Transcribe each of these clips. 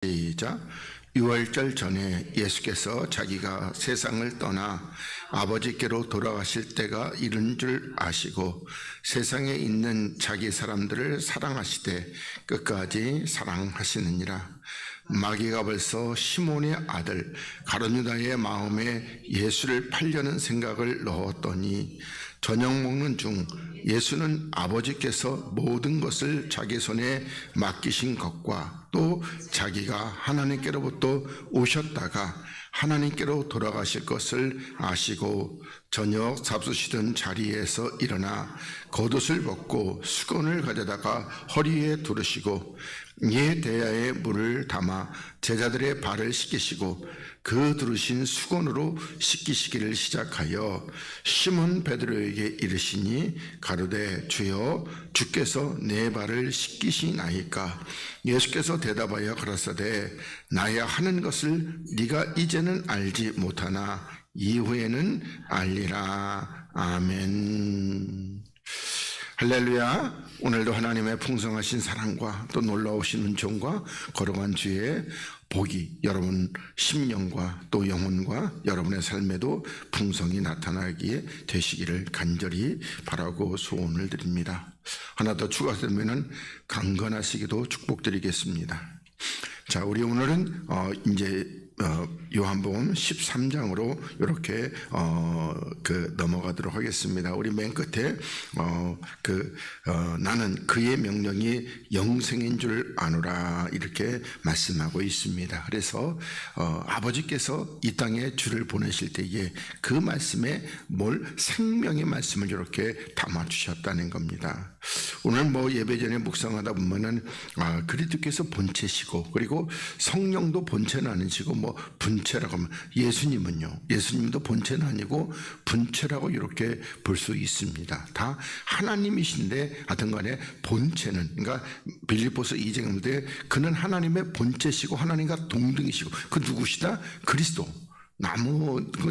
시작. 유월절 전에 예수께서 자기가 세상을 떠나 아버지께로 돌아가실 때가 이른 줄 아시고 세상에 있는 자기 사람들을 사랑하시되 끝까지 사랑하시느니라. 마귀가 벌써 시몬의 아들 가룟유다의 마음에 예수를 팔려는 생각을 넣었더니 저녁 먹는 중 예수는 아버지께서 모든 것을 자기 손에 맡기신 것과 또 자기가 하나님께로부터 오셨다가 하나님께로 돌아가실 것을 아시고 저녁 잡수시던 자리에서 일어나 겉옷을 벗고 수건을 가져다가 허리에 두르시고 이에 대야에 물을 담아 제자들의 발을 씻기시고 그 두르신 수건으로 씻기시기를 시작하여 시몬 베드로에게 이르시니 가로되 주여 주께서 내 발을 씻기시나이까. 예수께서 대답하여 가라사대 나야 하는 것을 네가 이제는 알지 못하나 이후에는 알리라. 아멘. 할렐루야. 오늘도 하나님의 풍성하신 사랑과 또 놀라우신 은총과 걸어간 주의 복이 여러분 심령과 또 영혼과 여러분의 삶에도 풍성히 나타나기에 되시기를 간절히 바라고 소원을 드립니다. 하나 더 추가되면은 강건하시기도 축복드리겠습니다. 자, 우리 오늘은 요한복음 13장으로 이렇게 넘어가도록 하겠습니다. 우리 맨 끝에 나는 그의 명령이 영생인 줄 아노라 이렇게 말씀하고 있습니다. 그래서 아버지께서 이 땅에 주를 보내실 때에 그 말씀에 생명의 말씀을 이렇게 담아 주셨다는 겁니다. 오늘 예배 전에 묵상하다 보면은 그리스도께서 본체시고 그리고 성령도 본체는 아니시고 분체라고 하면 예수님도 본체는 아니고 분체라고 이렇게 볼 수 있습니다. 다 하나님이신데 하여튼 간에 본체는 그러니까 빌립보서 2장인데 그는 하나님의 본체시고 하나님과 동등이시고 그 누구시다? 그리스도.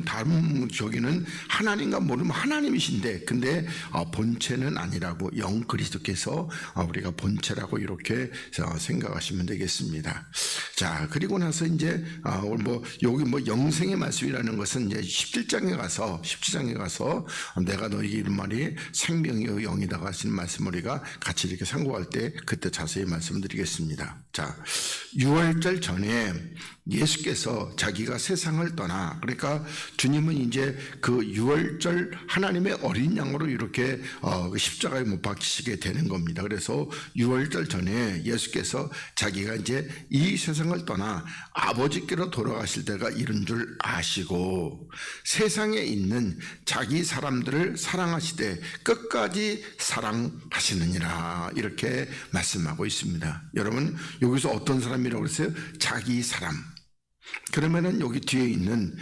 다른 저기는 하나님과 모르면 하나님이신데 근데 본체는 아니라고 그리스도께서 우리가 본체라고 이렇게 생각하시면 되겠습니다. 자, 그리고 나서 이제 여기 영생의 말씀이라는 것은 이제 17장에 가서 내가 너에게 이른 말이 생명이요 영이다 하시는 말씀을 우리가 같이 이렇게 상고할 때 그때 자세히 말씀드리겠습니다. 자, 유월절 전에 예수께서 자기가 세상을 떠나 그러니까 주님은 이제 그 유월절 하나님의 어린 양으로 이렇게 십자가에 못 박히시게 되는 겁니다. 그래서 유월절 전에 예수께서 자기가 이제 이 세상을 떠나 아버지께로 돌아가실 때가 이른 줄 아시고 세상에 있는 자기 사람들을 사랑하시되 끝까지 사랑하시느니라 이렇게 말씀하고 있습니다. 여러분 여기서 어떤 사람이라고 그랬어요? 자기 사람. 그러면은 여기 뒤에 있는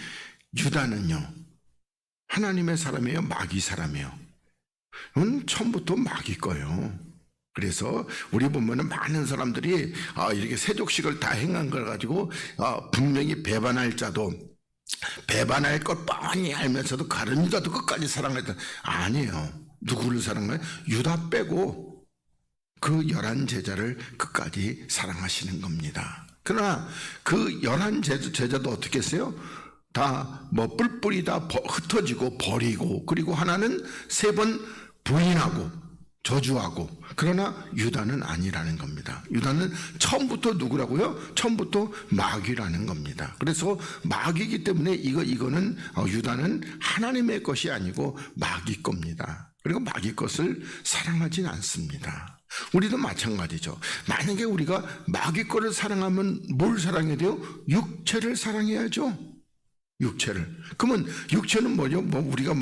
유다는요 하나님의 사람이에요? 마귀 사람이에요? 처음부터 마귀 거예요. 그래서 우리 보면은 많은 사람들이 이렇게 세족식을 다 행한 걸 가지고 분명히 배반할 자도 배반할 것 뻔히 알면서도 가룟 유다도 끝까지 사랑했다. 아니에요. 누구를 사랑해요? 유다 빼고 그 11 제자를 끝까지 사랑하시는 겁니다. 그러나 그 11 제자도 어떻게 했어요? 다 뿔뿔이 다 흩어지고 버리고 그리고 하나는 3번 부인하고 저주하고 그러나 유다는 아니라는 겁니다. 유다는 처음부터 누구라고요? 처음부터 마귀라는 겁니다. 그래서 마귀이기 때문에 이거는 유다는 하나님의 것이 아니고 마귀 겁니다. 그리고 마귀 것을 사랑하진 않습니다. 우리도 마찬가지죠. 만약에 우리가 마귀 거를 사랑하면 뭘 사랑해야 돼요? 육체를 사랑해야죠. 육체를. 그러면 육체는 뭐죠? 우리가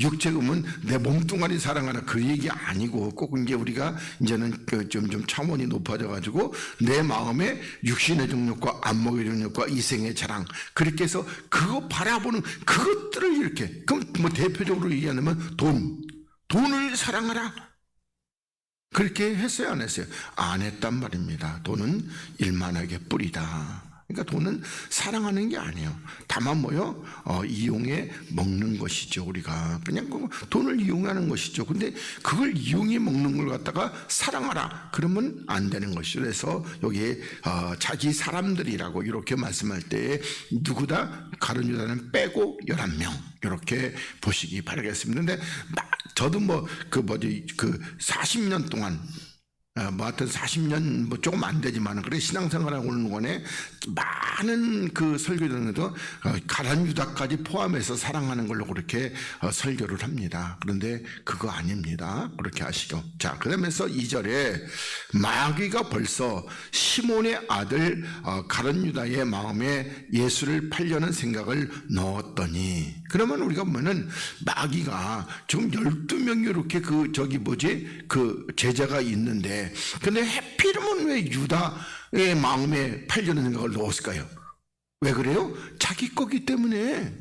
육체 그러면 내 몸뚱아리 사랑하나 그 얘기 아니고 꼭 이제 우리가 이제는 좀 차원이 높아져가지고 내 마음에 육신의 정욕과 안목의 정욕과 이생의 자랑 그렇게 해서 그거 바라보는 그것들을 이렇게 그럼 대표적으로 얘기하면 돈을 사랑하라. 그렇게 했어요? 안 했어요? 안 했단 말입니다. 돈은 일만하게 뿌리다. 그러니까 돈은 사랑하는 게 아니에요. 다만 뭐요? 이용해 먹는 것이죠. 우리가 그냥 돈을 이용하는 것이죠. 근데 그걸 이용해 먹는 걸 갖다가 사랑하라 그러면 안 되는 것이죠. 그래서 여기에 자기 사람들이라고 이렇게 말씀할 때 누구다? 가룟 유다는 빼고 11명 이렇게 보시기 바라겠습니다. 근데 저도 그 40년 동안 하여튼 40년 조금 안 되지만 그래 신앙생활하고 오는 동안에 많은 그 설교들에도 가룟 유다까지 포함해서 사랑하는 걸로 그렇게 설교를 합니다. 그런데 그거 아닙니다. 그렇게 아시죠? 자, 그러면서 2절에 마귀가 벌써 시몬의 아들 가룟 유다의 마음에 예수를 팔려는 생각을 넣었더니, 그러면 우리가 보면은 마귀가 지금 12명이 이렇게 그 제자가 있는데, 근데 해필이면 왜 유다의 마음에 팔려는 생각을 넣었을까요? 왜 그래요? 자기 거기 때문에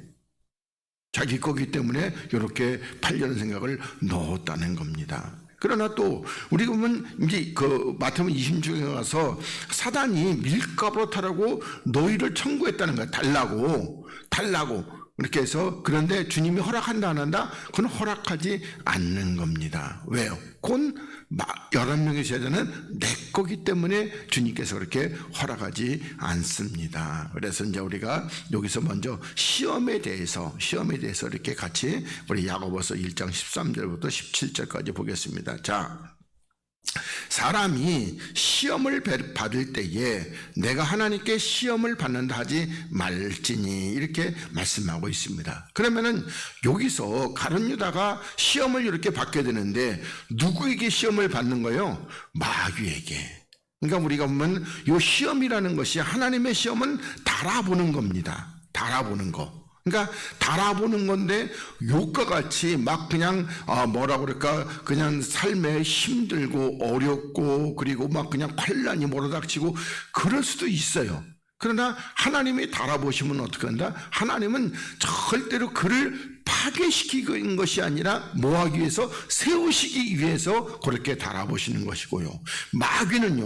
이렇게 팔려는 생각을 넣었다는 겁니다. 그러나 또 우리가 보면 이제 그 마태복음 26장에 가서 사단이 밀가부로 타라고 너희를 청구했다는 거야. 달라고 이렇게 해서. 그런데 주님이 허락한다 안 한다? 그건 허락하지 않는 겁니다. 왜요? 곧 11명의 제자는 내 거기 때문에 주님께서 그렇게 허락하지 않습니다. 그래서 이제 우리가 여기서 먼저 시험에 대해서 이렇게 같이 우리 야고보서 1장 13절부터 17절까지 보겠습니다. 자, 사람이 시험을 받을 때에 내가 하나님께 시험을 받는다 하지 말지니, 이렇게 말씀하고 있습니다. 그러면은 여기서 가룟 유다가 시험을 이렇게 받게 되는데 누구에게 시험을 받는 거예요? 마귀에게. 그러니까 우리가 보면 이 시험이라는 것이, 하나님의 시험은 달아보는 겁니다. 달아보는 거. 그러니까 달아보는 건데 욕과 같이 막 그냥 그냥 삶에 힘들고 어렵고 그리고 막 그냥 환난이 몰아닥치고 그럴 수도 있어요. 그러나 하나님이 달아보시면 어떻게 한다? 하나님은 절대로 그를 파괴시키는 것이 아니라 뭐하기 위해서? 세우시기 위해서 그렇게 달아보시는 것이고요. 마귀는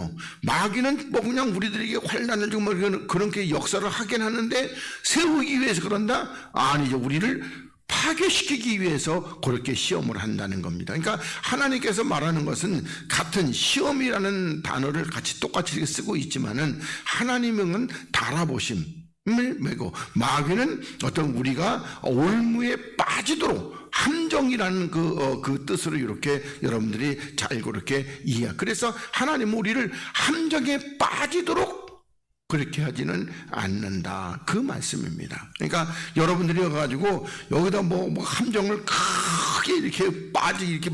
뭐 그냥 우리들에게 환난을 주고 그렇게 역사를 하긴 하는데 세우기 위해서 그런다? 아니죠. 우리를 파괴시키기 위해서 그렇게 시험을 한다는 겁니다. 그러니까 하나님께서 말하는 것은 같은 시험이라는 단어를 똑같이 쓰고 있지만은 하나님은 달아보심을 메고, 마귀는 어떤 우리가 올무에 빠지도록 함정이라는 그 뜻으로 이렇게 여러분들이 잘 그렇게 이해. 그래서 하나님은 우리를 함정에 빠지도록 그렇게 하지는 않는다, 그 말씀입니다. 그러니까 여러분들이 가지고 여기다 뭐 함정을 크게 이렇게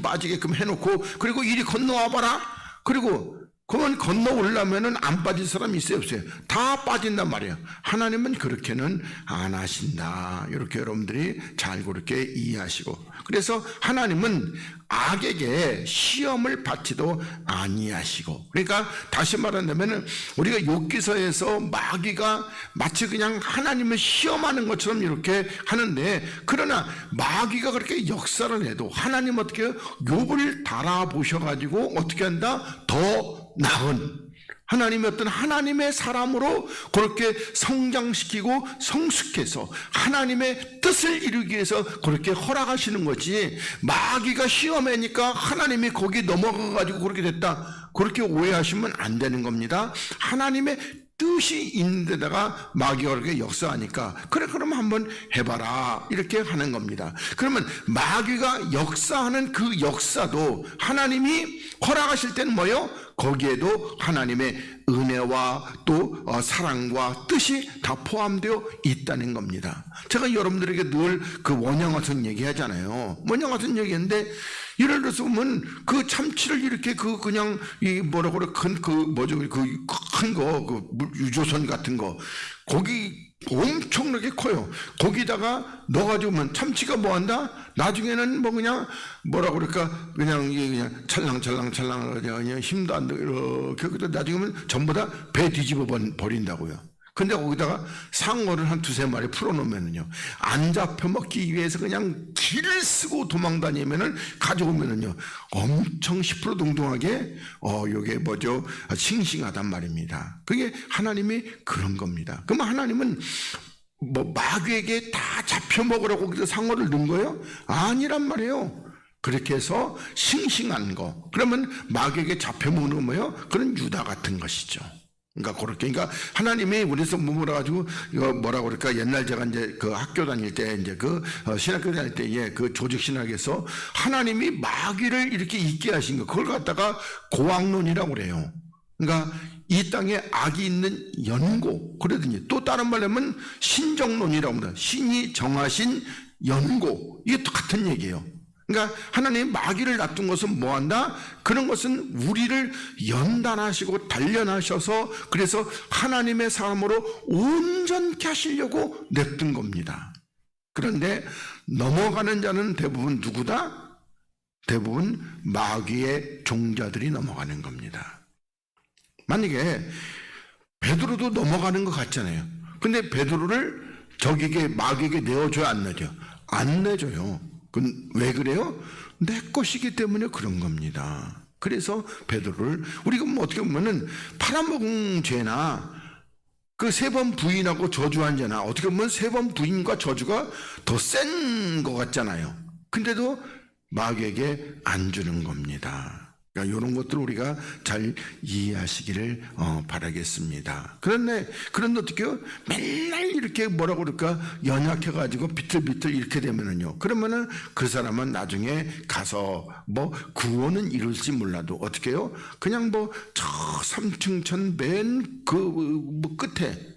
빠지게끔 해놓고 그리고 이리 건너와 봐라. 그리고 그러면 건너오려면은 안 빠질 사람이 있어요, 없어요? 다 빠진단 말이에요. 하나님은 그렇게는 안 하신다. 이렇게 여러분들이 잘 그렇게 이해하시고. 그래서 하나님은 악에게 시험을 받지도 아니하시고. 그러니까 다시 말한다면은 우리가 욥기서에서 마귀가 마치 그냥 하나님을 시험하는 것처럼 이렇게 하는데, 그러나 마귀가 그렇게 역사를 해도 하나님 어떻게 욥을 달아보셔가지고 어떻게 한다? 더 나은 하나님의 어떤 하나님의 사람으로 그렇게 성장시키고 성숙해서 하나님의 뜻을 이루기 위해서 그렇게 허락하시는 거지, 마귀가 시험하니까 하나님이 거기 넘어가가지고 그렇게 됐다, 그렇게 오해하시면 안 되는 겁니다. 하나님의 뜻이 있는 데다가 마귀가 그렇게 역사하니까 그래 그러면 한번 해봐라 이렇게 하는 겁니다. 그러면 마귀가 역사하는 그 역사도 하나님이 허락하실 때는 뭐요? 거기에도 하나님의 은혜와 또 사랑과 뜻이 다 포함되어 있다는 겁니다. 제가 여러분들에게 늘 그 원형어선 얘기하잖아요. 원형어선 얘기했는데, 예를 들어서 보면 그 참치를 이렇게 그냥 유조선 같은 거 거기 엄청나게 커요. 거기다가 넣어가지고 면 참치가 뭐한다? 나중에는 뭐 그냥 그냥 찰랑찰랑 그냥 힘도 안 들고 이렇게 나중에는 전부 다 배 뒤집어 버린다고요. 근데 거기다가 상어를 한 두세 마리 풀어놓으면은요, 안 잡혀 먹기 위해서 그냥 길을 쓰고 도망다니면은 가져오면은요, 엄청 시프로동동하게, 요게 뭐죠? 싱싱하단 말입니다. 그게 하나님이 그런 겁니다. 그럼 하나님은 뭐 마귀에게 다 잡혀 먹으라고 그래서 상어를 넣은 거예요? 아니란 말이에요. 그렇게 해서 싱싱한 거. 그러면 마귀에게 잡혀 먹는 건 뭐예요? 그런 유다 같은 것이죠. 그러니까 그렇게, 그러니까 하나님이 우리서 뭐라 가지고 이거 뭐라 그럴까, 옛날 제가 이제 그 학교 다닐 때 이제 그 신학교 다닐 때에 그 조직 신학에서 하나님이 마귀를 이렇게 있게 하신 거, 그걸 갖다가 고악론이라고 그래요. 그러니까 이 땅에 악이 있는 연고, 그러더니 또 다른 말로 하면 신정론이라고 합니다. 신이 정하신 연고, 이게 똑같은 얘기예요. 그러니까 하나님 마귀를 놔둔 것은 뭐한다? 그런 것은 우리를 연단하시고 단련하셔서 그래서 하나님의 사람으로 온전케 하시려고 냅둔 겁니다. 그런데 넘어가는 자는 대부분 누구다? 대부분 마귀의 종자들이 넘어가는 겁니다. 만약에 베드로도 넘어가는 것 같잖아요. 근데 베드로를 적에게 마귀에게 내어줘야 안 내죠? 안 내줘요. 그건 왜 그래요? 내 것이기 때문에 그런 겁니다. 그래서 베드로를 우리가 뭐 어떻게 보면은 팔아먹은 죄나 그 세 번 부인하고 저주한 죄나 어떻게 보면 세 번 부인과 저주가 더 센 것 같잖아요. 근데도 마귀에게 안 주는 겁니다. 그러니까 이런 것들 우리가 잘 이해하시기를 바라겠습니다. 그런데 어떻게 해요? 맨날 이렇게 뭐라고 그럴까? 연약해가지고 비틀비틀 이렇게 되면은요. 그러면은 그 사람은 나중에 가서 뭐 구원은 이룰지 몰라도 어떻게 해요? 그냥 뭐 저 삼층천 맨 그 뭐 끝에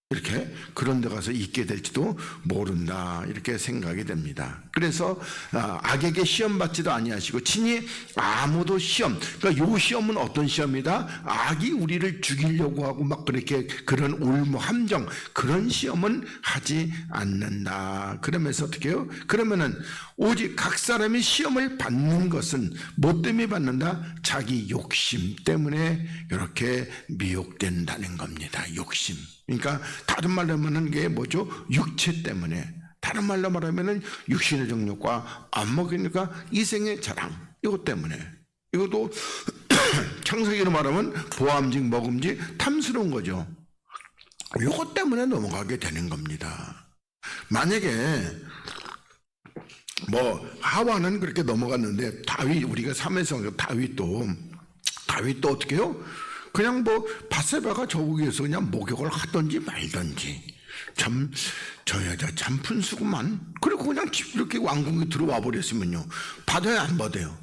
이렇게 그런 데 가서 있게 될지도 모른다, 이렇게 생각이 됩니다. 그래서 악에게 시험 받지도 아니하시고 친히 아무도 시험, 그러니까 요 시험은 어떤 시험이다? 악이 우리를 죽이려고 하고 막 그렇게 그런 올무 함정, 그런 시험은 하지 않는다. 그러면서 어떻게 해요? 그러면은 오직 각 사람이 시험을 받는 것은 뭐 때문에 받는다? 자기 욕심 때문에 이렇게 미혹된다는 겁니다. 욕심. 그러니까 다른 말로 하면은 이게 뭐죠? 육체 때문에. 다른 말로 말하면은 육신의 정욕과 안 먹으니까 이생의 자랑, 이것 때문에. 이것도 창세기로 말하면 보암직, 먹음직, 탐스러운 거죠. 이것 때문에 넘어가게 되는 겁니다. 만약에 뭐 하와는 그렇게 넘어갔는데 다윗, 우리가 삼회성 다윗도 어떻게 해요? 그냥 뭐 밧세바가 저국에서 그냥 목욕을 하든지 말든지, 참 저 여자 참 푼수구만. 그리고 그냥 이렇게 왕궁에 들어와 버렸으면요, 받아요 안 받아요?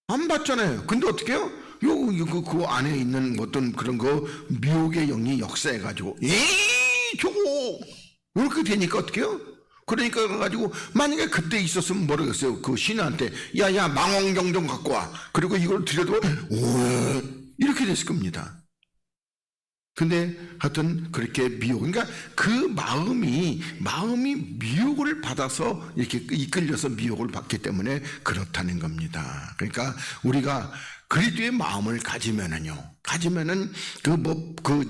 안 받잖아요. 근데 어떻게 해요? 그 안에 있는 어떤 그런 거 미혹의 영이 역사해가지고 저거 이렇게 되니까 어떻게 해요? 그러니까 가지고 만약에 그때 있었으면 모르겠어요. 그 신한테 야야 망원경 좀 갖고 와. 그리고 이걸 들여도 이렇게 됐을 겁니다. 근데 하여튼 그렇게 미혹, 그러니까 그 마음이 미혹을 받아서 이렇게 이끌려서 미혹을 받기 때문에 그렇다는 겁니다. 그러니까 우리가 그리스도의 마음을 가지면은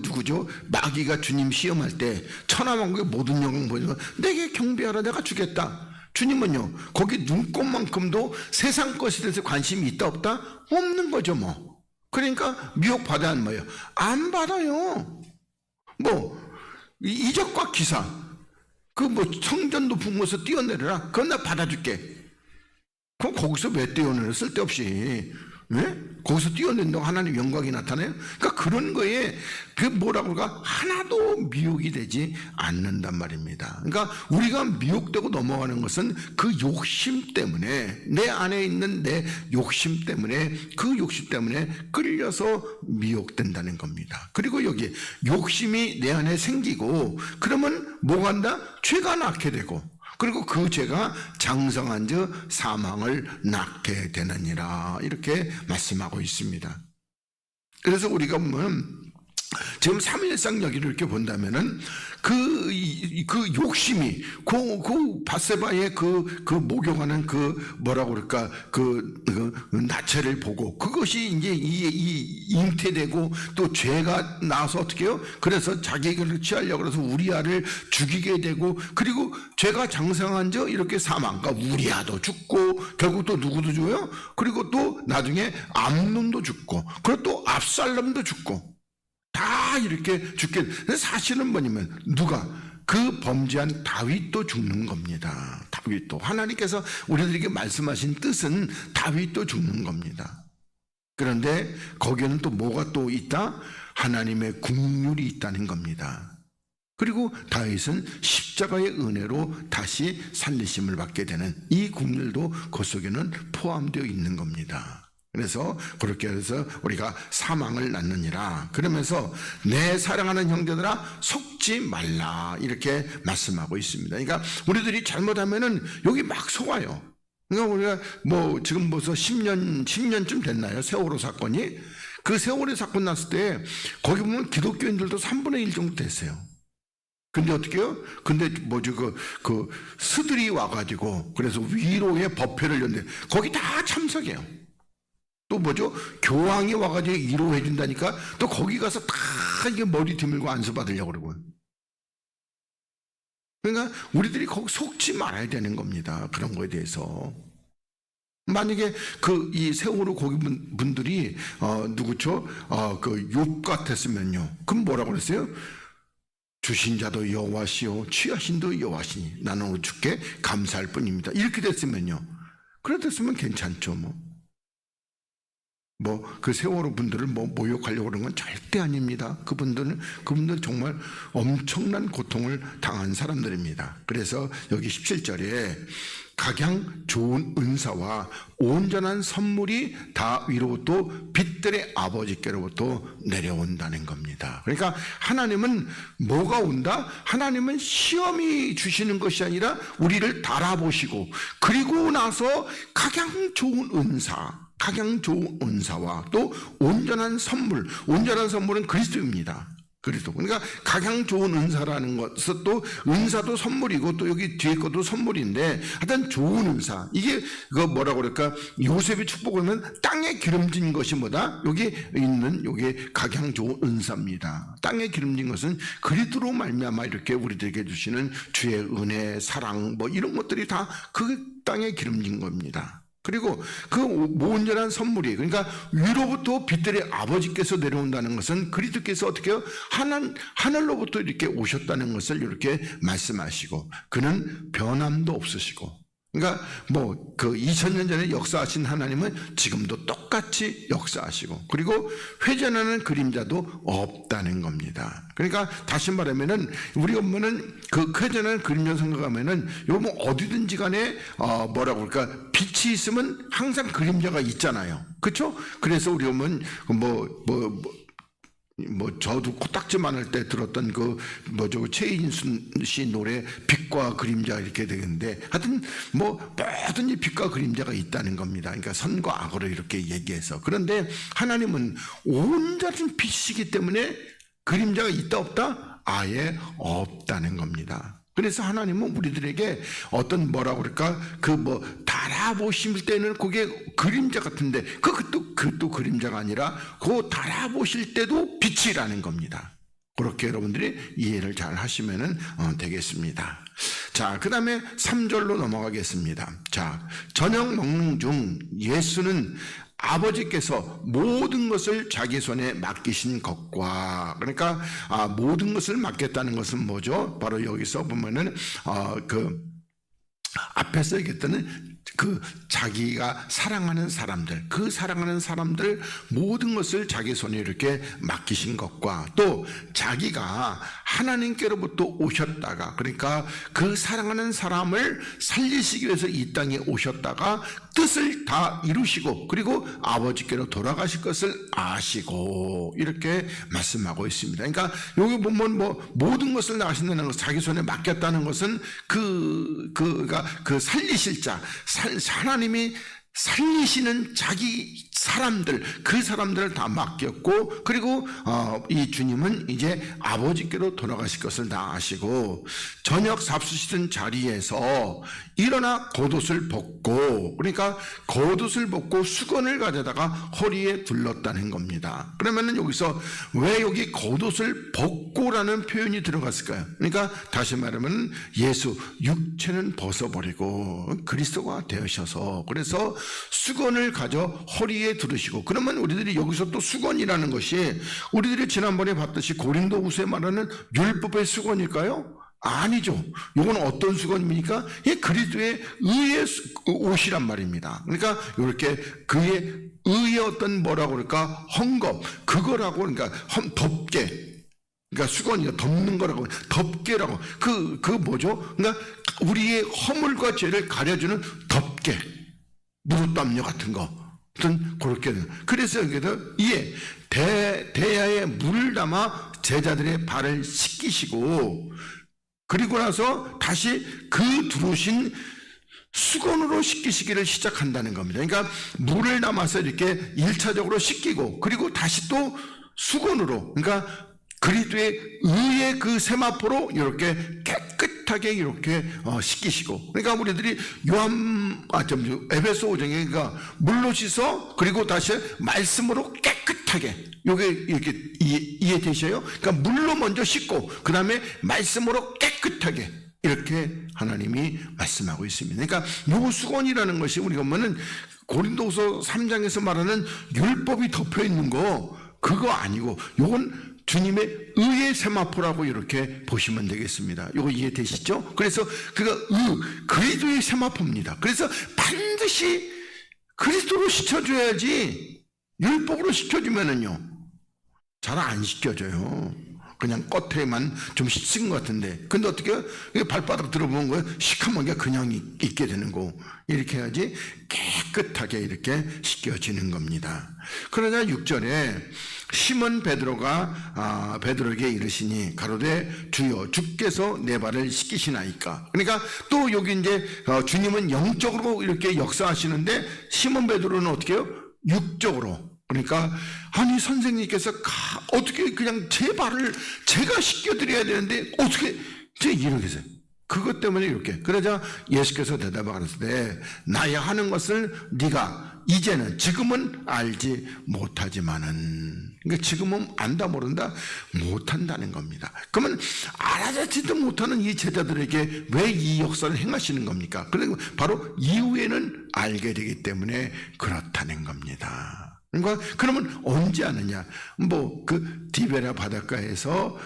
누구죠? 마귀가 주님 시험할 때 천하만국의 모든 영광 보여서 내게 경배하라, 내가 주겠다. 주님은요, 거기 눈꼽만큼도 세상 것에 대해서 관심이 있다 없다? 없는 거죠 뭐. 그러니까 미혹 받아야 하는 거예요. 안 받아요. 뭐 이적과 기사, 그 뭐 성전 높은 곳에서 뛰어내려라, 그건 나 받아줄게. 그럼 거기서 왜 뛰어내려? 쓸데없이. 왜? 거기서 뛰어낸다고 하나님 영광이 나타나요? 그러니까 그런 거에 그 뭐라고 그럴까? 하나도 미혹이 되지 않는단 말입니다. 그러니까 우리가 미혹되고 넘어가는 것은 그 욕심 때문에, 내 안에 있는 내 욕심 때문에, 그 욕심 때문에 끌려서 미혹된다는 겁니다. 그리고 여기 욕심이 내 안에 생기고 그러면 뭐가 한다? 죄가 낳게 되고, 그리고 그 죄가 장성한 즉 사망을 낳게 되느니라, 이렇게 말씀하고 있습니다. 그래서 우리가 보면 지금 삼일상 여기를 이렇게 본다면은 그 욕심이 그 바세바의 그 목욕하는 그 뭐라고 그럴까 그 나체를 보고 그것이 이제 이 잉태되고 또 죄가 나서 어떻게 해요? 그래서 자기를 취하려고 그래서 우리아를 죽이게 되고 그리고 죄가 장성한 저 이렇게 사망, 그러니까 우리아도 죽고 결국 또 누구도 죽어요? 그리고 또 나중에 암논도 죽고 그리고 또 압살롬도 죽고 다 이렇게 죽게. 사실은 뭐냐면 누가 그 범죄한 다윗도 죽는 겁니다. 다윗도 하나님께서 우리들에게 말씀하신 뜻은 다윗도 죽는 겁니다. 그런데 거기에는 또 뭐가 또 있다? 하나님의 국률이 있다는 겁니다. 그리고 다윗은 십자가의 은혜로 다시 살리심을 받게 되는 이 국률도 그 속에는 포함되어 있는 겁니다. 그래서 그렇게 해서 우리가 사망을 낳느니라. 그러면서 내 사랑하는 형제들아 속지 말라 이렇게 말씀하고 있습니다. 그러니까 우리들이 잘못하면은 여기 막 속아요. 그러니까 우리가 뭐 지금 벌써 10년쯤 됐나요? 세월호 사건이. 그 세월호 사건 났을 때 거기 보면 기독교인들도 3분의 1 정도 됐어요. 근데 어떻게 해요? 근데 뭐죠 그 스들이 와가지고 그래서 위로의 법회를 연대 거기 다 참석해요. 또 뭐죠? 교황이 와가지고 위로해 준다니까 또 거기 가서 다 이게 머리 드밀고 안수 받으려고 그러고. 그러니까 우리들이 거기 속지 말아야 되는 겁니다. 그런 거에 대해서. 만약에 이 세월호 거기 분들이 누구죠? 그 욥 같았으면요. 그럼 뭐라고 그랬어요? 주신 자도 여호와시오 취하신도 여호와시니 나는 오늘 주께 감사할 뿐입니다. 이렇게 됐으면요. 그랬으면 괜찮죠 뭐. 그 세월호 분들을 모욕하려고 그런 건 절대 아닙니다. 그분들 정말 엄청난 고통을 당한 사람들입니다. 그래서 여기 17절에 각양 좋은 은사와 온전한 선물이 다 위로부터 빛들의 아버지께로부터 내려온다는 겁니다. 그러니까 하나님은 뭐가 온다? 하나님은 시험이 주시는 것이 아니라 우리를 달아보시고 그리고 나서 각양 좋은 은사와 또 온전한 선물, 온전한 선물은 그리스도입니다. 그리스도. 그러니까 각양 좋은 은사라는 것은 또 은사도 선물이고 또 여기 뒤에 것도 선물인데 하여튼 좋은 은사. 이게 뭐라고 그럴까? 요셉의 축복을 보면 땅에 기름진 것이 뭐다? 여기 있는 요게 각양 좋은 은사입니다. 땅에 기름진 것은 그리스도로 말미암아 이렇게 우리들에게 주시는 주의 은혜, 사랑 이런 것들이 다 그 땅에 기름진 겁니다. 그리고 그 온전한 선물이 그러니까 위로부터 빛들의 아버지께서 내려온다는 것은 그리스도께서 어떻게 해요? 하늘로부터 이렇게 오셨다는 것을 이렇게 말씀하시고 그는 변함도 없으시고 그러니까 그 2000년 전에 역사하신 하나님은 지금도 똑같이 역사하시고 그리고 회전하는 그림자도 없다는 겁니다. 그러니까 다시 말하면은 우리가 보면은 그 회전하는 그림자 생각하면은 여러분 어디든지 간에 뭐라고 그럴까 빛이 있으면 항상 그림자가 있잖아요. 그렇죠? 그래서 우리가 보면 저도 코딱지 많을 때 들었던 최인순 씨 노래 빛과 그림자 이렇게 되는데 하여튼 뭐든지 빛과 그림자가 있다는 겁니다. 그러니까 선과 악으로 이렇게 얘기해서 그런데 하나님은 온전한 빛이기 때문에 그림자가 있다 없다? 아예 없다는 겁니다. 그래서 하나님은 우리들에게 어떤 뭐라고 그럴까 달아보실 때는 그게 그림자 같은데 그것도 그림자가 아니라 그 달아보실 때도 빛이라는 겁니다. 그렇게 여러분들이 이해를 잘 하시면 되겠습니다. 자, 그 다음에 3절로 넘어가겠습니다. 자, 저녁 먹는 중 예수는 아버지께서 모든 것을 자기 손에 맡기신 것과 그러니까 모든 것을 맡겼다는 것은 뭐죠? 바로 여기서 보면은 앞에서 얘기했던 자기가 사랑하는 사람들, 그 사랑하는 사람들 모든 것을 자기 손에 이렇게 맡기신 것과 또 자기가 하나님께로부터 오셨다가 그러니까 그 사랑하는 사람을 살리시기 위해서 이 땅에 오셨다가 뜻을 다 이루시고 그리고 아버지께로 돌아가실 것을 아시고 이렇게 말씀하고 있습니다. 그러니까 여기 보면 모든 것을 나가신다는 것, 자기 손에 맡겼다는 것은 그러니까 살리실 자, 하나님이 살리시는 자기 사람들, 그 사람들을 다 맡겼고, 그리고 이 주님은 이제 아버지께로 돌아가실 것을 다 아시고, 저녁 잡수시던 자리에서 일어나 겉옷을 벗고, 그러니까 겉옷을 벗고 수건을 가져다가 허리에 둘렀다는 겁니다. 그러면은 여기서 왜 여기 겉옷을 벗고라는 표현이 들어갔을까요? 그러니까 다시 말하면 예수 육체는 벗어버리고 그리스도가 되셔서, 그래서 수건을 가져 허리에 두르시고, 그러면 우리들이 여기서 또 수건이라는 것이 우리들이 지난번에 봤듯이 고린도후서에 말하는 율법의 수건일까요? 아니죠. 이건 어떤 수건입니까? 이 그리스도의 의의 옷이란 말입니다. 그러니까 이렇게 그의 의의 어떤 뭐라고 그럴까? 헝겊, 그거라고, 그러니까 덮개, 그러니까 수건이요, 덮는 거라고, 덮개라고, 그 뭐죠? 그러니까 우리의 허물과 죄를 가려주는 덮개, 무릎담요 같은 거. 어떤 그렇게. 그래서 여기서 이에 대야에 물을 담아 제자들의 발을 씻기시고, 그리고 나서 다시 그 두르신 수건으로 씻기시기를 시작한다는 겁니다. 그러니까 물을 담아서 이렇게 1차적으로 씻기고, 그리고 다시 또 수건으로, 그러니까 그리스도의 의의 그 세마포로 이렇게 깨끗하게 이렇게 씻기시고, 그러니까 우리들이 에베소 5장에 그러니까 물로 씻어, 그리고 다시 말씀으로 깨끗하게, 요게 이렇게 이해되셔요? 그러니까 물로 먼저 씻고 그 다음에 말씀으로 깨끗하게, 이렇게 하나님이 말씀하고 있습니다. 그러니까 요 수건이라는 것이 우리가 보면은 고린도후서 3장에서 말하는 율법이 덮여 있는 거, 그거 아니고 요건 주님의 의의 세마포라고 이렇게 보시면 되겠습니다. 이거 이해되시죠? 그래서 그리스도의 세마포입니다. 그래서 반드시 그리스도로 시켜줘야지, 율법으로 시켜주면은요 잘 안 시켜줘요. 그냥 겉에만 좀 씻은 것 같은데, 근데 어떻게 발바닥 들어보는 거예요? 시커먼 게 그냥 있게 되는 거. 이렇게 해야지 깨끗하게 이렇게 씻겨지는 겁니다. 그러나 6절에 시몬 베드로가 베드로에게 이르시니 가로되 주여 주께서 내 발을 씻기시나이까. 그러니까 또 여기 이제 주님은 영적으로 이렇게 역사하시는데 시몬 베드로는 어떻게 해요? 육적으로. 그러니까 아니 선생님께서 어떻게 그냥 제 발을 제가 씻겨드려야 되는데 어떻게 이렇게 해서 그것 때문에 이렇게. 그러자 예수께서 대답하시되 나야 하는 것을 네가 이제는 지금은 알지 못하지만은, 그러니까 지금은 안다 모른다 못한다는 겁니다. 그러면 알아듣지도 못하는 이 제자들에게 왜 이 역사를 행하시는 겁니까? 그리고 바로 이후에는 알게 되기 때문에 그렇다는 겁니다. 그러니까 그러면 언제 아느냐? 그 디베라 바닷가에서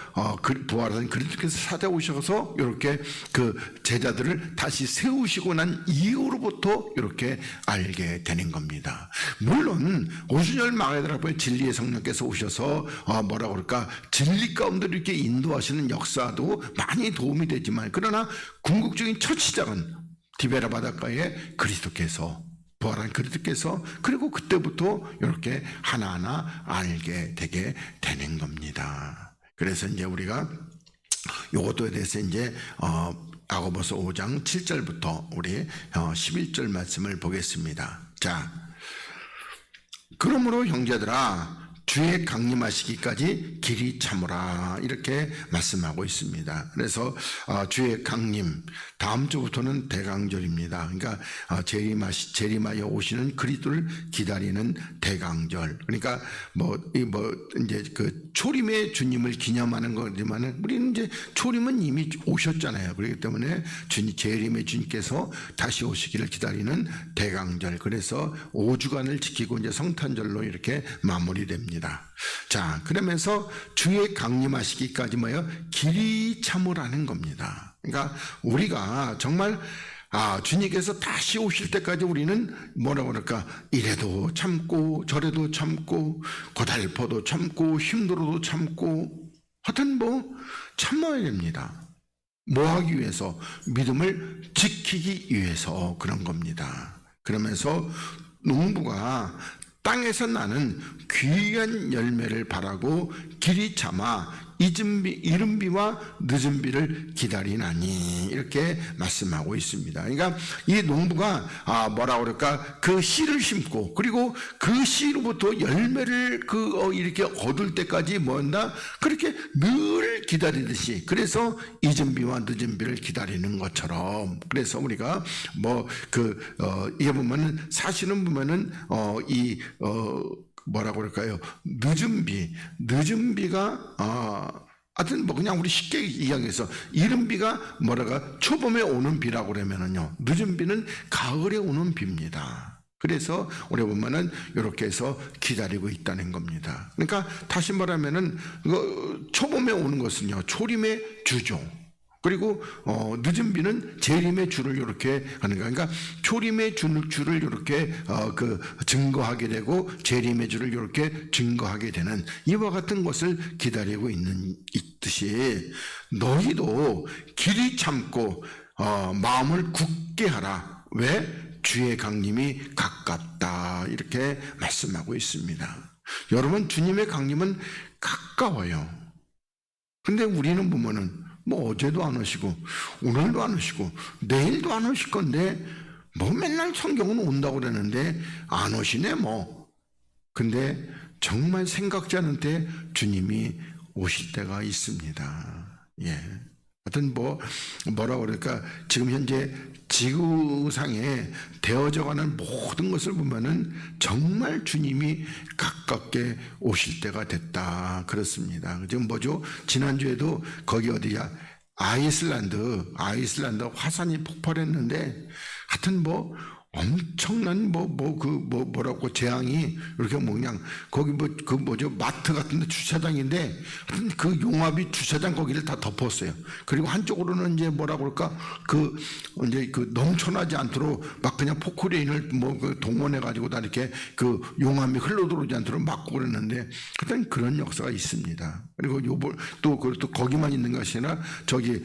부활한 그리스도께서 찾아오셔서 이렇게 그 제자들을 다시 세우시고 난 이후로부터 이렇게 알게 되는 겁니다. 물론 오순절 마가다라 앞에 진리의 성령께서 오셔서 뭐라고 그럴까, 진리 가운데 이렇게 인도하시는 역사도 많이 도움이 되지만, 그러나 궁극적인 첫 시작은 디베라 바닷가에 그리스도께서, 부활한 그리스도께서, 그리고 그때부터 이렇게 하나하나 알게 되게 되는 겁니다. 그래서 이제 우리가 요것에 대해서 이제 야고보서 5장 7절부터 우리 11절 말씀을 보겠습니다. 자, 그러므로 형제들아 주의 강림하시기까지 길이 참으라, 이렇게 말씀하고 있습니다. 그래서 주의 강림, 다음 주부터는 대강절입니다. 그러니까 재림하여 오시는 그리스도를 기다리는 대강절. 그러니까 이제 그 초림의 주님을 기념하는 거지만 우리는 이제 초림은 이미 오셨잖아요. 그렇기 때문에 재림의 주님께서 다시 오시기를 기다리는 대강절. 그래서 5주간을 지키고 이제 성탄절로 이렇게 마무리됩니다. 자, 그러면서 주의 강림하시기까지 길이 참으라는 겁니다. 그러니까 우리가 정말 주님께서 다시 오실 때까지 우리는 뭐라고 그럴까, 이래도 참고 저래도 참고 고달퍼도 참고 힘들어도 참고, 하여튼 참아야 됩니다. 뭐 하기 위해서? 믿음을 지키기 위해서 그런 겁니다. 그러면서 농부가 땅에서 나는 귀한 열매를 바라고 길이 참아 이른 비와 늦은 비를 기다리나니 이렇게 말씀하고 있습니다. 그러니까 이 농부가 뭐라 그럴까, 그 씨를 심고 그리고 그 씨로부터 열매를 이렇게 얻을 때까지 뭐한다, 그렇게 늘 기다리듯이, 그래서 이른 비와 늦은 비를 기다리는 것처럼, 그래서 우리가 이게 보면은 사실은 보면은 뭐라고 그럴까요? 늦은 비가 하여튼 그냥 우리 쉽게 이야기해서 이른 비가 초봄에 오는 비라고 그러면은요, 늦은 비는 가을에 오는 비입니다. 그래서 우리 보면은 이렇게 해서 기다리고 있다는 겁니다. 그러니까 다시 말하면은 초봄에 오는 것은요, 초림의 주죠. 그리고 늦은 비는 재림의 주를 이렇게 하는 거예요. 그러니까 초림의 주를 이렇게 증거하게 되고 재림의 주를 이렇게 증거하게 되는 이와 같은 것을 기다리고 있듯이 너희도 길이 참고 마음을 굳게 하라. 왜? 주의 강림이 가깝다. 이렇게 말씀하고 있습니다. 여러분, 주님의 강림은 가까워요. 근데 우리는 보면은 어제도 안 오시고 오늘도 안 오시고 내일도 안 오실 건데 맨날 성경은 온다고 그러는데 안 오시네 근데 정말 생각지 않은 때 주님이 오실 때가 있습니다. 하여튼 뭐라고 그럴까, 지금 현재 지구상에 되어져가는 모든 것을 보면은 정말 주님이 가깝게 오실 때가 됐다, 그렇습니다. 지금 지난주에도 거기 어디야, 아이슬란드 화산이 폭발했는데 하여튼 엄청난 뭐라고 재앙이 이렇게 그냥 거기 마트 같은 데 주차장인데 하여튼 그 용암이 주차장 거기를 다 덮었어요. 그리고 한쪽으로는 이제 뭐라고 그럴까, 넘쳐나지 않도록 막 그냥 포크레인을 동원해 가지고 다 이렇게 그 용암이 흘러들어오지 않도록 막고 그랬는데 하여튼 그런 역사가 있습니다. 그리고 또 거기만 있는 것이 아니라 저기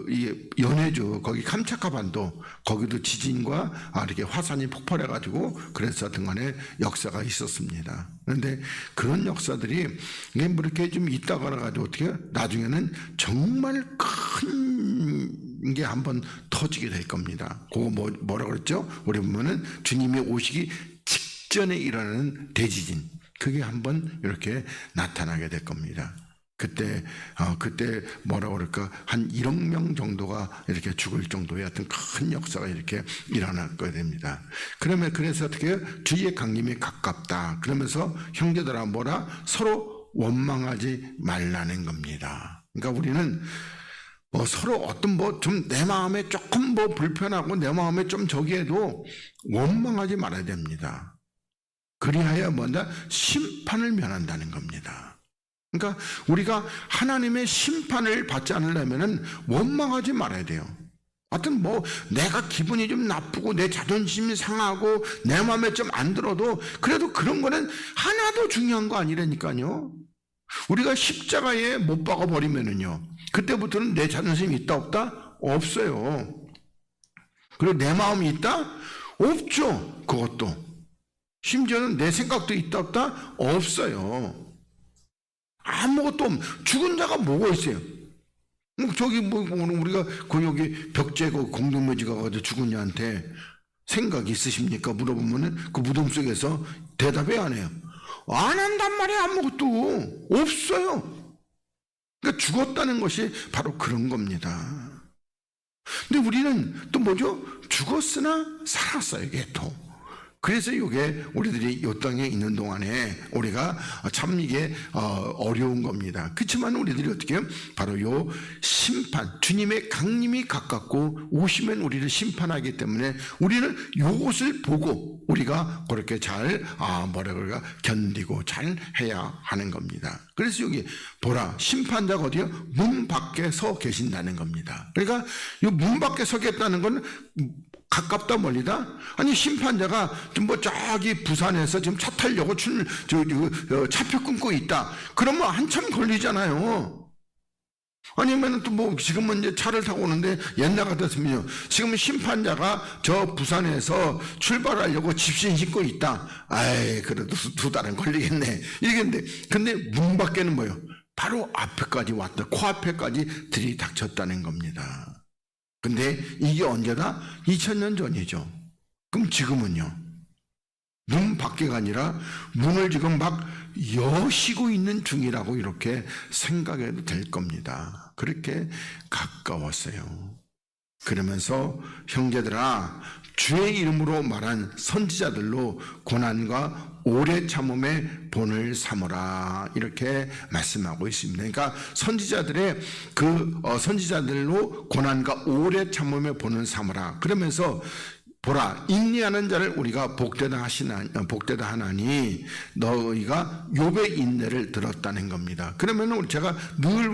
이 연해주 거기 캄차카 반도 거기도 지진과 이렇게 화산이 폭발해가지고 그래서 등간에 역사가 있었습니다. 그런데 그런 역사들이 이렇게 좀 있다가 가지고 어떻게 나중에는 정말 큰 게 한번 터지게 될 겁니다. 그거 뭐라 그랬죠? 우리 보면은 주님이 오시기 직전에 일어나는 대지진, 그게 한번 이렇게 나타나게 될 겁니다. 그때 뭐라고 그럴까, 한 1억 명 정도가 이렇게 죽을 정도의 하여튼 큰 역사가 이렇게 일어나게 됩니다. 그래서 어떻게 해요? 주의 강림이 가깝다. 그러면서 형제들아 서로 원망하지 말라는 겁니다. 그러니까 우리는 서로 어떤 좀 내 마음에 조금 불편하고 내 마음에 좀 저기해도 원망하지 말아야 됩니다. 그리하여 심판을 면한다는 겁니다. 그러니까 우리가 하나님의 심판을 받지 않으려면은 원망하지 말아야 돼요. 하여튼 내가 기분이 좀 나쁘고 내 자존심이 상하고 내 마음에 좀 안 들어도 그래도 그런 거는 하나도 중요한 거 아니라니까요. 우리가 십자가에 못 박아 버리면은요, 그때부터는 내 자존심이 있다 없다? 없어요. 그리고 내 마음이 있다? 없죠. 그것도. 심지어는 내 생각도 있다 없다? 없어요. 아무것도 죽은 자가 뭐가 있어요? 저기 우리가 여기 벽제 공동묘지 가가지고 죽은 자한테 생각이 있으십니까? 물어보면은 그 무덤 속에서 대답이 안 해요. 안 한단 말이야. 아무것도 없어요. 그러니까 죽었다는 것이 바로 그런 겁니다. 근데 우리는 또 죽었으나 살았어요. 이게 또. 그래서 이게 우리들이 이 땅에 있는 동안에 우리가 참 이게 어려운 겁니다. 그렇지만 우리들이 어떻게 해요? 바로 요 심판, 주님의 강림이 가깝고 오시면 우리를 심판하기 때문에 우리는 요것을 보고 우리가 그렇게 잘 견디고 잘 해야 하는 겁니다. 그래서 여기 보라, 심판자가 어디요? 문 밖에 서 계신다는 겁니다. 그러니까 이 문 밖에 서겠다는 건 가깝다 멀리다? 아니, 심판자가 저기 부산에서 지금 차 타려고 차표 끊고 있다. 그러면 한참 걸리잖아요. 아니면 또 지금은 이제 차를 타고 오는데 옛날 같았으면요, 지금 심판자가 저 부산에서 출발하려고 집신 신고 있다. 아이, 그래도 두 달은 걸리겠네. 이랬는데, 근데 문 밖에는 뭐예요? 바로 앞에까지 왔다. 코앞에까지 들이닥쳤다는 겁니다. 근데 이게 언제다? 2000년 전이죠. 그럼 지금은요? 눈 밖에가 아니라 문을 지금 막 여시고 있는 중이라고 이렇게 생각해도 될 겁니다. 그렇게 가까웠어요. 그러면서 형제들아, 주의 이름으로 말한 선지자들로 고난과 오래 참음의 본을 삼으라, 이렇게 말씀하고 있습니다. 그러니까 선지자들의 선지자들로 고난과 오래 참음의 본을 삼으라. 그러면서 보라, 인내하는 자를 우리가 복되다 하나니 너희가 욥의 인내를 들었다는 겁니다. 그러면 제가 늘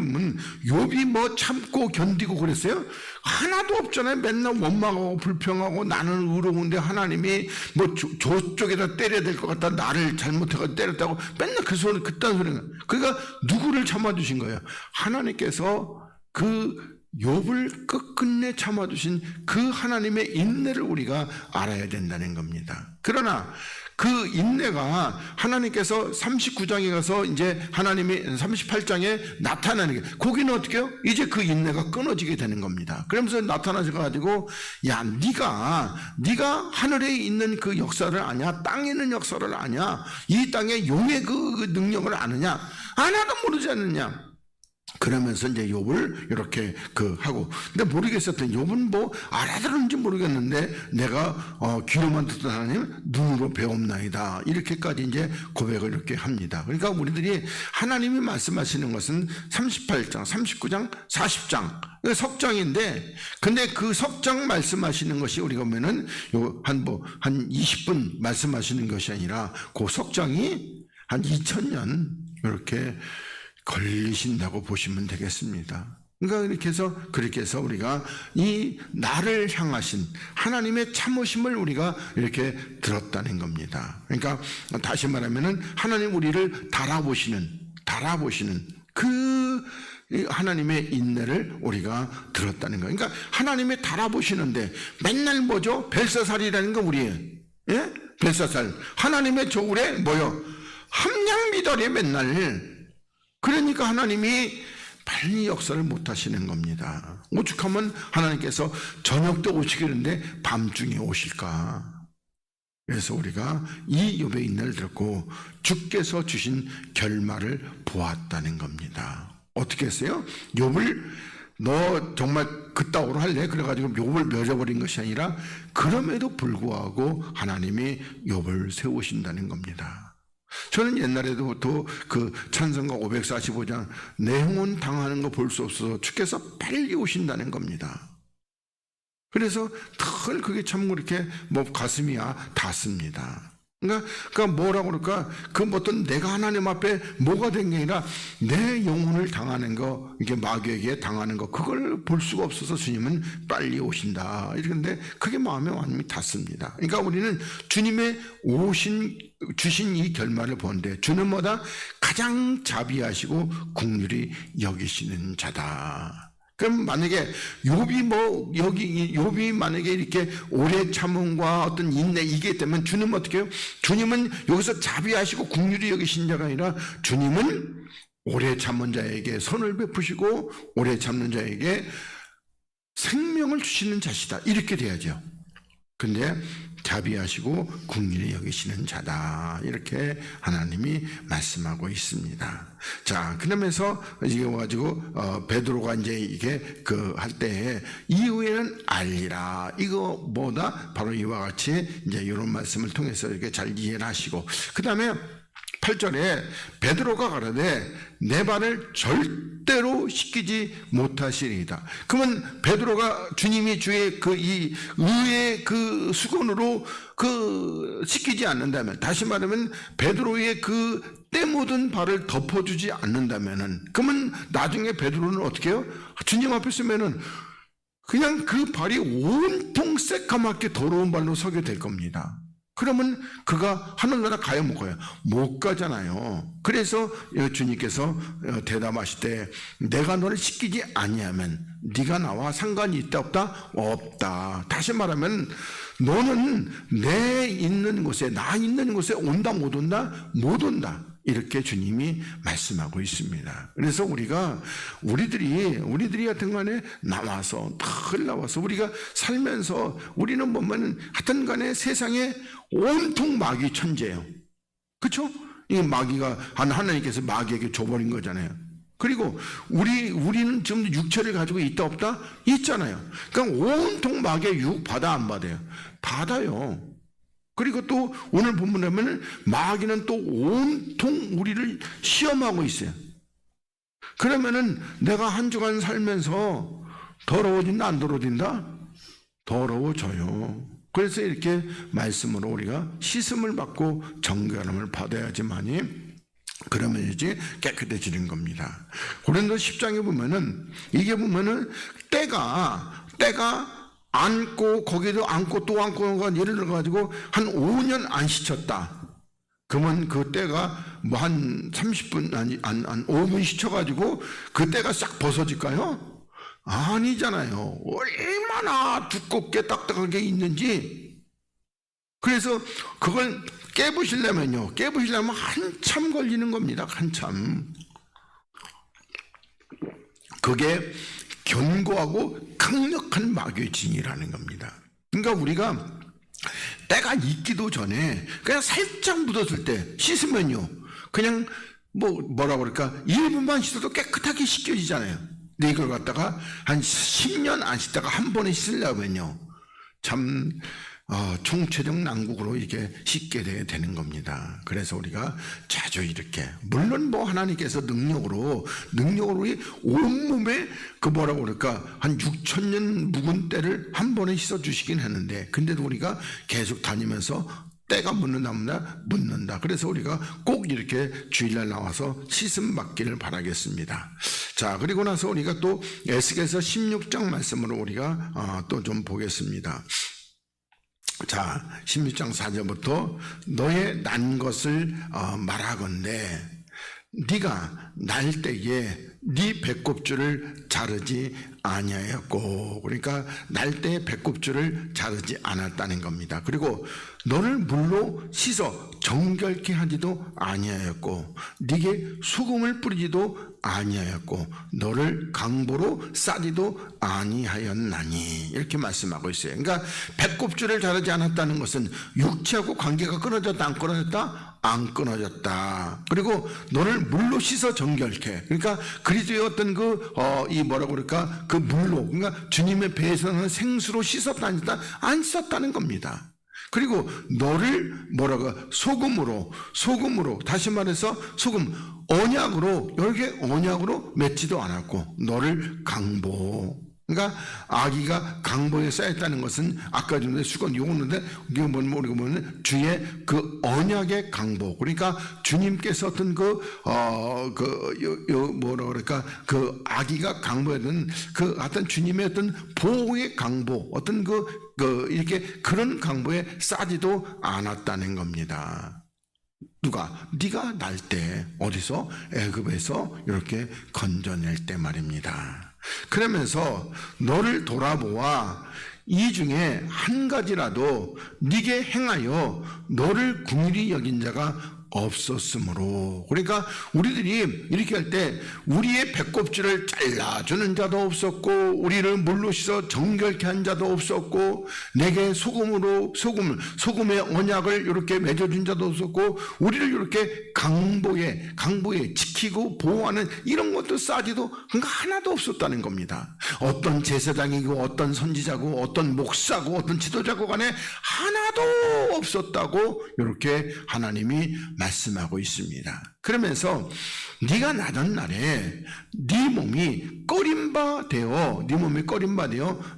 욥이 뭐 참고 견디고 그랬어요? 하나도 없잖아요. 맨날 원망하고 불평하고 나는 의로운데 하나님이 뭐 저쪽에다 때려야 될 것 같다, 나를 잘못해서 때렸다고 맨날 그딴 소리가. 그러니까 누구를 참아주신 거예요? 하나님께서 그 욥을 끝끝내 참아주신 그 하나님의 인내를 우리가 알아야 된다는 겁니다. 그러나 그 인내가 하나님께서 39장에 가서 이제 하나님이 38장에 나타나는 게, 거기는 어떻게 해요? 이제 그 인내가 끊어지게 되는 겁니다. 그러면서 나타나서 가지고, 야, 네가 하늘에 있는 그 역사를 아냐? 땅에 있는 역사를 아냐? 이 땅의 용의 그 능력을 아느냐? 하나도 모르지 않느냐? 그러면서 이제 욥을 이렇게 하고, 근데 모르겠었더니 욥은 뭐 알아들었는지 모르겠는데 내가 귀로만 듣던 하나님 눈으로 배움나이다, 이렇게까지 이제 고백을 이렇게 합니다. 그러니까 우리들이 하나님이 말씀하시는 것은 38장, 39장, 40장 석장인데, 근데 그 석장 말씀하시는 것이 우리가 보면은 한 20분 말씀하시는 것이 아니라 그 석장이 한 2000년 이렇게 걸리신다고 보시면 되겠습니다. 그러니까 그렇게 해서 우리가 이 나를 향하신 하나님의 참으심을 우리가 이렇게 들었다는 겁니다. 그러니까 다시 말하면은 하나님 우리를 달아보시는 그 하나님의 인내를 우리가 들었다는 거예요. 그러니까 하나님의 달아보시는데 맨날 뭐죠? 벨사살이라는 거 우리예요. 예? 벨사살. 하나님의 저울에 뭐요? 함량미달에 맨날. 그러니까 하나님이 빨리 역사를 못 하시는 겁니다. 오죽하면 하나님께서 저녁 때 오시겠는데 밤중에 오실까? 그래서 우리가 이 욥의 인내를 듣고 주께서 주신 결말을 보았다는 겁니다. 어떻게 했어요? 욥을 너 정말 그따구로 할래? 그래가지고 욥을 멸어버린 것이 아니라 그럼에도 불구하고 하나님이 욥을 세우신다는 겁니다. 저는 옛날에도 그 찬송가 545장 내 영혼 당하는 거 볼 수 없어서 주께서 빨리 오신다는 겁니다. 그래서 늘 그게 참 이렇게 가슴이 닿습니다. 그러니까 뭐라고 그럴까? 어떤 내가 하나님 앞에 뭐가 된 게 아니라 내 영혼을 당하는 거, 이게 마귀에게 당하는 거, 그걸 볼 수가 없어서 주님은 빨리 오신다. 이런데 그게 마음에 완전히 닿습니다. 그러니까 우리는 주님의 주신 이 결말을 보는데 주는 뭐다? 가장 자비하시고 긍휼히 여기시는 자다. 그럼 만약에 욥이 만약에 이렇게 오래 참음과 어떤 인내 이게 되면 주님은 어떻게 해요? 주님은 여기서 자비하시고 긍휼히 여기신 자가 아니라 주님은 오래 참은 자에게 선을 베푸시고 오래 참는 자에게 생명을 주시는 자시다. 이렇게 돼야죠. 근데 자비하시고 긍휼히 여기시는 자다, 이렇게 하나님이 말씀하고 있습니다. 자, 그러면서 이게 와가지고 베드로가 이제 이게 할 때에 이후에는 알리라, 이거 뭐다? 바로 이와 같이 이제 이런 말씀을 통해서 이렇게 잘 이해를 하시고, 그 다음에 8절에 베드로가 가라되 내 발을 절대로 씻기지 못하시리이다. 그러면 베드로가 주님이 주의 이 의의 수건으로 씻기지 않는다면, 다시 말하면 베드로의 때 묻은 발을 덮어주지 않는다면은, 그러면 나중에 베드로는 어떻게 해요? 주님 앞에 서면은 그냥 그 발이 온통 새까맣게 더러운 발로 서게 될 겁니다. 그러면 그가 하늘나라 가요 못 가요? 못 가잖아요. 그래서 주님께서 대답하실 때 내가 너를 씻기지 아니하면 네가 나와 상관이 있다 없다? 없다. 다시 말하면 너는 나 있는 곳에 온다 못 온다? 못 온다. 이렇게 주님이 말씀하고 있습니다. 그래서 우리들이 같은 간에 나와서 우리가 살면서 우리는 보면 하여튼 간에 세상에 온통 마귀 천재예요. 그렇죠? 이 마귀가 하나님께서 마귀에게 줘버린 거잖아요. 그리고 우리는 지금 육체를 가지고 있다 없다? 있잖아요. 그러니까 온통 마귀의 유혹 받아 안 받아요? 받아요. 그리고 또 오늘 본문에 보면 마귀는 또 온통 우리를 시험하고 있어요. 그러면은 내가 한 주간 살면서 더러워진다 안 더러워진다? 더러워져요. 그래서 이렇게 말씀으로 우리가 씻음을 받고 정결함을 받아야지만이 그러면 이제 깨끗해지는 겁니다. 고린도 10장에 보면은 이게 보면은 때가 앉고 거기도 앉고 또 앉고 예를 들어 가지고 한 5년 안 씻혔다. 그러면 그 때가 뭐 한 30분 한 5분 씻혀 가지고 그 때가 싹 벗어질까요? 아니잖아요. 얼마나 두껍게 딱딱하게 있는지. 그래서 그걸 깨부시려면 한참 걸리는 겁니다. 한참. 그게 견고하고 강력한 마귀의 진이라는 겁니다. 그러니까 우리가 때가 있기도 전에 그냥 살짝 묻었을 때 씻으면요, 그냥 뭐라 그럴까 1분만 씻어도 깨끗하게 씻겨지잖아요. 근데 이걸 갖다가 한 10년 안 씻다가 한 번에 씻으려면요 참 총체적 난국으로 이렇게 씻게 되는 겁니다. 그래서 우리가 자주 이렇게, 물론 하나님께서 능력으로 온몸에 뭐라고 그럴까 한 6,000년 묵은 때를 한 번에 씻어 주시긴 했는데, 근데도 우리가 계속 다니면서 때가 묻는다. 그래서 우리가 꼭 이렇게 주일날 나와서 씻음 받기를 바라겠습니다. 자, 그리고 나서 우리가 또 에스겔서 16장 말씀으로 우리가 또 좀 보겠습니다. 자, 16장 4절부터 너의 난 것을 말하건대 네가 날 때에 네 배꼽줄을 자르지 아니하였고, 그러니까 날 때에 배꼽줄을 자르지 않았다는 겁니다. 그리고 너를 물로 씻어 정결케 하지도 아니하였고 네게 소금을 뿌리지도 아니하였고 너를 강보로 싸지도 아니하였나니, 이렇게 말씀하고 있어요. 그러니까 배꼽줄을 자르지 않았다는 것은 육체하고 관계가 끊어졌다 안 끊어졌다? 안 끊어졌다. 그리고 너를 물로 씻어 정결케, 그러니까 그리스도의 어떤 뭐라고 그럴까 그 물로, 그러니까 주님의 배에서는 생수로 씻었다 안 씻었다는 겁니다. 그리고 너를 소금으로, 다시 말해서 소금, 언약으로, 여기에 언약으로 맺지도 않았고 너를 강보, 그러니까 아기가 강보에 쌓였다는 것은 아까 전에 수건 요거는데 이게 우리가 보면 주의 그 언약의 강보, 그러니까 주님께서 어떤 뭐라 그럴까 그 아기가 강보였던 그 어떤 주님의 어떤 보호의 강보, 어떤 이렇게 그런 강보에 싸지도 않았다는 겁니다. 누가? 네가 날 때 어디서? 애굽에서 이렇게 건져낼 때 말입니다. 그러면서 너를 돌아보아 이 중에 한 가지라도 네게 행하여 너를 긍휼히 여긴 자가 없었으므로, 그러니까 우리들이 이렇게 할 때 우리의 배꼽줄을 잘라주는 자도 없었고 우리를 물로 씻어 정결케 한 자도 없었고 내게 소금의 언약을 이렇게 맺어준 자도 없었고 우리를 이렇게 강보에 지키고 보호하는 이런 것도 싸지도 하나도 없었다는 겁니다. 어떤 제사장이고 어떤 선지자고 어떤 목사고 어떤 지도자고 간에 하나도 없었다고 이렇게 하나님이 말씀하고 있습니다. 그러면서 네가 나던 날에 네 몸이 꺼린 바 되어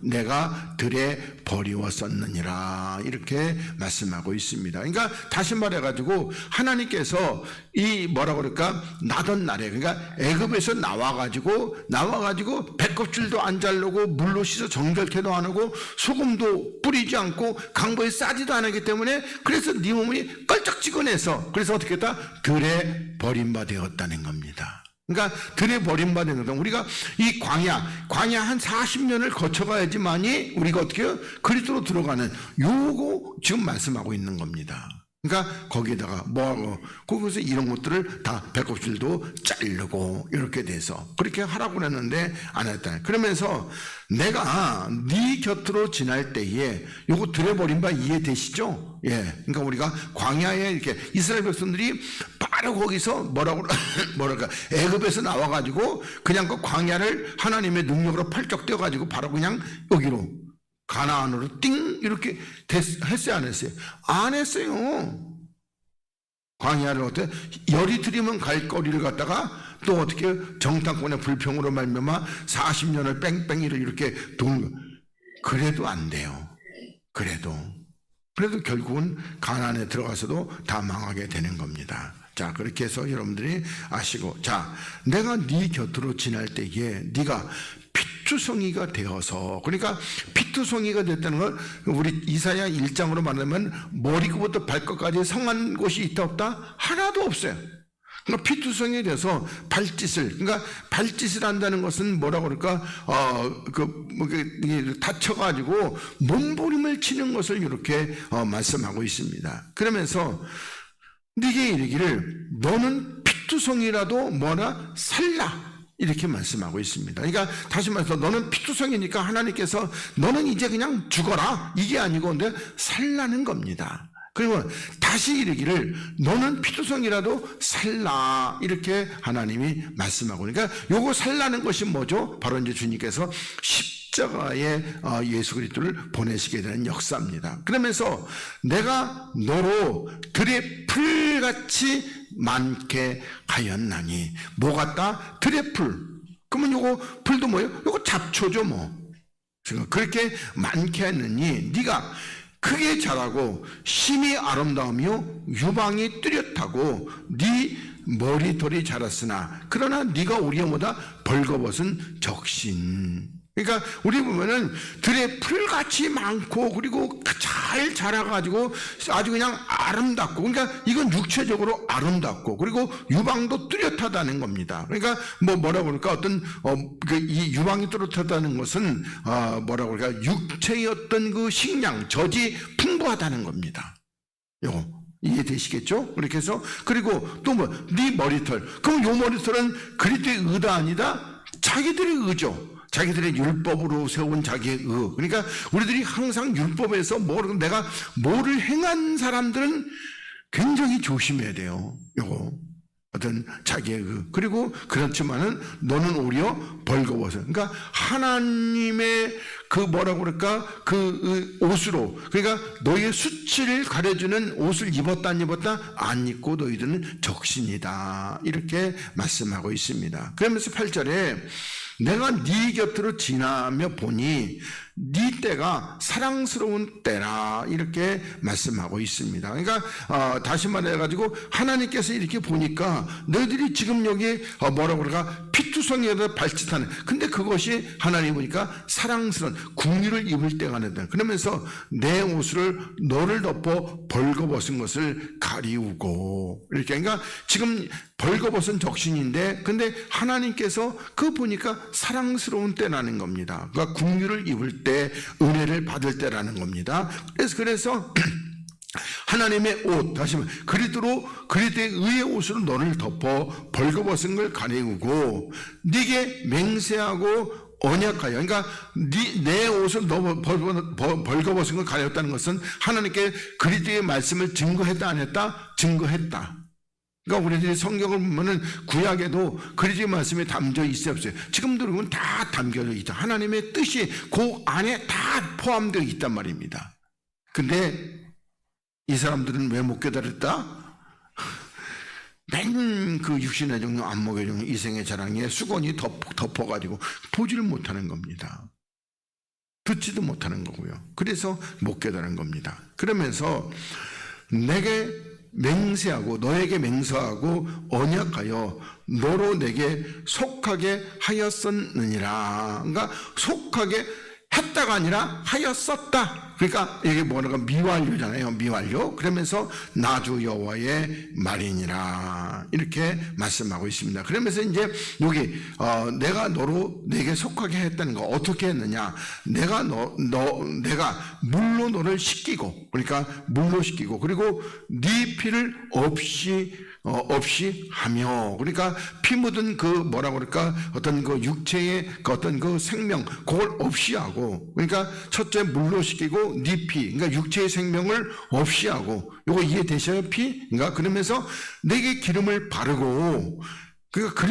내가 들에 버리웠었느니라, 이렇게 말씀하고 있습니다. 그러니까 다시 말해가지고 하나님께서 이 뭐라 그럴까 나던 날에, 그러니까 애굽에서 나와가지고 배꼽줄도 안 자르고 물로 씻어 정결케도 안 하고 소금도 뿌리지 않고 강보에 싸지도 않았기 때문에 그래서 네 몸이 껄쩍지근해서 그래서 어떻게 했다? 들에 버림받았다는 겁니다. 그러니까 들에 버림받은 거다. 우리가 이 광야 한 40년을 거쳐가야지만이 우리가 어떻게 해요? 그리스도로 들어가는 요거 지금 말씀하고 있는 겁니다. 그러니까 거기에다가 뭐하고 거기서 이런 것들을 다 배꼽줄도 자르고 이렇게 돼서 그렇게 하라고 그랬는데 안 했다. 그러면서 내가 네 곁으로 지날 때에 요거 들여버린 바 이해되시죠? 예. 그러니까 우리가 광야에 이렇게 이스라엘 백성들이 바로 거기서 뭐랄까 애굽에서 나와가지고 그냥 그 광야를 하나님의 능력으로 팔쩍 뛰어가지고 바로 그냥 여기로 가나안으로 띵 이렇게 했어요, 안 했어요? 안 했어요. 광야를 어떻게 열이 들이면 갈 거리를 갖다가 또 어떻게 정탐꾼의 불평으로 말미암아 40년을 뺑뺑이를 이렇게 그래도 안 돼요. 그래도 결국은 가나안에 들어가서도 다 망하게 되는 겁니다. 자, 그렇게 해서 여러분들이 아시고, 자, 내가 네 곁으로 지날 때에 네가 피투성이가 되어서, 그러니까 피투성이가 됐다는 걸 우리 이사야 1장으로 말하면 머리부터 발끝까지 성한 곳이 있다 없다? 하나도 없어요. 그러니까 피투성이 돼서 발짓을, 그러니까 발짓을 한다는 것은 뭐라고 그럴까? 다쳐가지고 몸부림을 치는 것을 이렇게 말씀하고 있습니다. 그러면서 네게 이르기를 너는 피투성이라도 뭐라 살라 이렇게 말씀하고 있습니다. 그러니까 다시 말해서 너는 피투성이니까 하나님께서 너는 이제 그냥 죽어라 이게 아니고 근데 살라는 겁니다. 그리고 다시 이르기를 너는 피투성이라도 살라 이렇게 하나님이 말씀하고, 그러니까 요거 살라는 것이 뭐죠? 바로 이제 주님께서 십자가에 예수 그리스도를 보내시게 되는 역사입니다. 그러면서 내가 너로 들의 풀같이 많게 하였나니, 뭐 같다? 들의 풀. 그러면 요거 풀도 뭐예요? 요거 잡초죠 뭐. 그렇게 많게 했느니 네가 크게 자라고 심히 아름다우며 유방이 뚜렷하고 네 머리털이 자랐으나 그러나 네가 우리보다 벌거벗은 적신. 그러니까 우리 보면은 들에 풀같이 많고 그리고 잘 자라가지고 아주 그냥 아름답고, 그러니까 이건 육체적으로 아름답고 그리고 유방도 뚜렷하다는 겁니다. 그러니까 뭐라고 그럴까, 어떤 이 유방이 뚜렷하다는 것은 뭐라고 그럴까, 육체의 어떤 그 식량 젖이 풍부하다는 겁니다. 요거 이해되시겠죠? 그렇게 해서 그리고 또 네 머리털. 그럼 요 머리털은 그리스도의 의다 아니다? 자기들의 의죠. 자기들의 율법으로 세운 자기의 의. 그러니까 우리들이 항상 율법에서 내가 뭐를 행한 사람들은 굉장히 조심해야 돼요. 요거 어떤 자기의 의. 그리고 그렇지만은 너는 오히려 벌거벗어. 그러니까 하나님의 그 뭐라고 그럴까, 그 옷으로, 그러니까 너의 수치를 가려주는 옷을 입었다 안 입었다? 안 입고 너희들은 적신이다 이렇게 말씀하고 있습니다. 그러면서 8절에 내가 네 곁으로 지나며 보니 네 때가 사랑스러운 때라 이렇게 말씀하고 있습니다. 그러니까 다시 말해가지고 하나님께서 이렇게 보니까 너희들이 지금 여기 뭐라고 그럴까, 피투성이에다 발짓하는, 근데 그것이 하나님 보니까 사랑스러운 궁유를 입을 때가 된다. 그러면서 내 옷을 너를 덮어 벌거벗은 것을 가리우고 이렇게. 그러니까 지금 벌거벗은 적신인데 근데 하나님께서 그 보니까 사랑스러운 때라는 겁니다. 그러니까 궁유를 입을 때, 은혜를 받을 때라는 겁니다. 그래서 하나님의 옷, 다시 말해 그리스도의 의의 옷으로 너를 덮어 벌거벗은 걸 가리우고 네게 맹세하고 언약하여. 그러니까 내 옷을 벌거벗은 걸 가렸다는 것은 하나님께 그리스도의 말씀을 증거했다 안 했다? 증거했다. 그러니까 우리들이 성경을 보면은 구약에도 그리스도의 말씀이 담겨 있어요 없어요? 지금도 그러면 다 담겨져 있다. 하나님의 뜻이 그 안에 다 포함되어 있단 말입니다. 근데 이 사람들은 왜 못 깨달았다? 맨 그 육신의 종류, 안목의 종류, 이생의 자랑에 수건이 덮어가지고 보지를 못하는 겁니다. 듣지도 못하는 거고요. 그래서 못 깨달은 겁니다. 그러면서 내게 맹세하고 너에게 맹세하고 언약하여 너로 내게 속하게 하였었느니라. 그러니까 속하게 했다가 아니라 하였었다. 그러니까 이게 뭐라고 미완료잖아요. 미완료. 그러면서 나주 여호와의 말이니라 이렇게 말씀하고 있습니다. 그러면서 이제 여기 내가 너로 내게 속하게 했다는 거 어떻게 했느냐? 내가 내가 물로 너를 씻기고, 그러니까 물로 씻기고, 그리고 네 피를 없이 하며, 그러니까 피 묻은 그 뭐라고 그럴까, 어떤 그 육체의 그 어떤 그 생명 그걸 없이 하고, 그러니까 첫째 물로 씻기고 네 피, 그러니까 육체의 생명을 없이 하고, 요거 이해되셔요? 피? 그러니까 그러면서 내게 기름을 바르고, 그러니까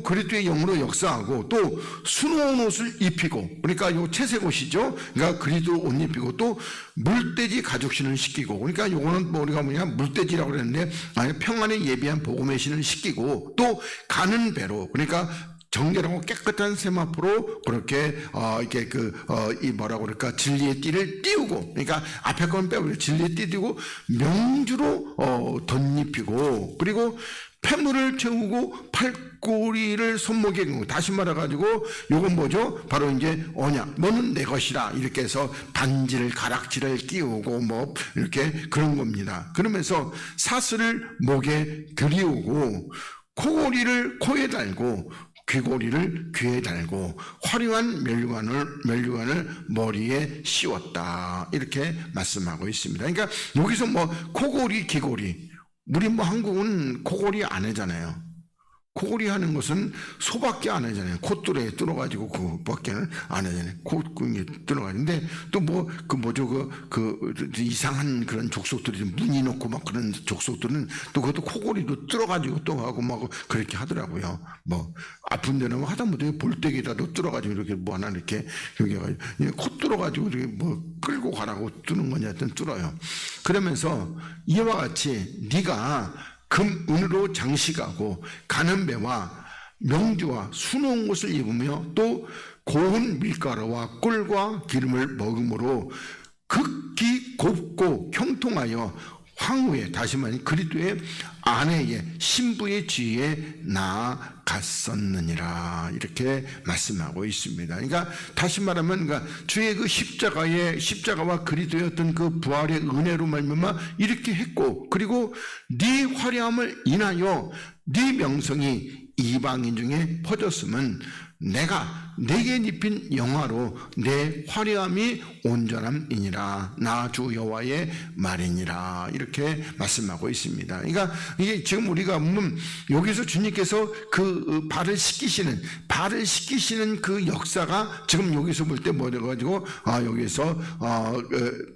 그리스도의 영으로 역사하고, 또 수놓은 옷을 입히고, 그러니까 요 채색 옷이죠. 그러니까 그리스도 옷 입히고, 또 물돼지 가죽신을 씻기고, 그러니까 요거는 뭐 우리가 물돼지라고 그랬는데, 아니 평안에 예비한 복음의 신을 씻기고, 또 가는 배로, 그러니까 정결하고 깨끗한 세마포로 그렇게 이렇게 이 뭐라고 그럴까, 진리의 띠를 띄우고, 그러니까 앞에 건 빼고 진리의 띠 띄우고 명주로 덧입히고, 그리고 폐물을 채우고 팔꼬리를 손목에 긁고, 다시 말해가지고 요건 뭐죠? 바로 이제 언약, 너는 내 것이라 이렇게 해서 반지를 가락지를 끼우고 뭐 이렇게 그런 겁니다. 그러면서 사슬을 목에 들이우고, 코고리를 코에 달고, 귀고리를 귀에 달고, 화려한 면류관을 머리에 씌웠다 이렇게 말씀하고 있습니다. 그러니까 여기서 뭐 코고리, 귀고리, 우리 뭐 한국은 코골이 안 하잖아요. 코골이 하는 것은 소밖에 안 하잖아요. 콧뚜레에 뚫어가지고 그밖에는 안 하잖아요. 콧구멍에 뚫어가지고. 근데 또 뭐 이상한 그런 족속들이 무늬 놓고 막 그런 족속들은 또 그것도 코골이도 뚫어가지고 또 하고 막 그렇게 하더라고요. 뭐 아픈 데는 하다못해 볼때기라도 뚫어가지고 이렇게 뭐 하나 이렇게 여기 해가지고 코 뚫어가지고 이렇게 뭐 끌고 가라고 뚫는 거냐 하여튼 뚫어요. 그러면서 이와 같이 네가 금, 은으로 장식하고 가는 배와 명주와 수놓은 옷을 입으며, 또 고운 밀가루와 꿀과 기름을 먹음으로 극히 곱고 형통하여 황후의, 다시 말하면 그리스도의 아내의 신부의 지위에 나아갔었느니라 이렇게 말씀하고 있습니다. 그러니까 다시 말하면, 그러니까 주의 그 십자가와 그리스도의 어떤 그 부활의 은혜로 말미암아 이렇게 했고, 그리고 네 화려함을 인하여 네 명성이 이방인 중에 퍼졌으면 내가 내게 입힌 영화로 내 화려함이 온전함이니라, 나 주 여호와의 말이니라 이렇게 말씀하고 있습니다. 그러니까 이게 지금 우리가 보면 여기서 주님께서 그 발을 씻기시는 그 역사가 지금 여기서 볼 때 뭐 돼가지고 여기서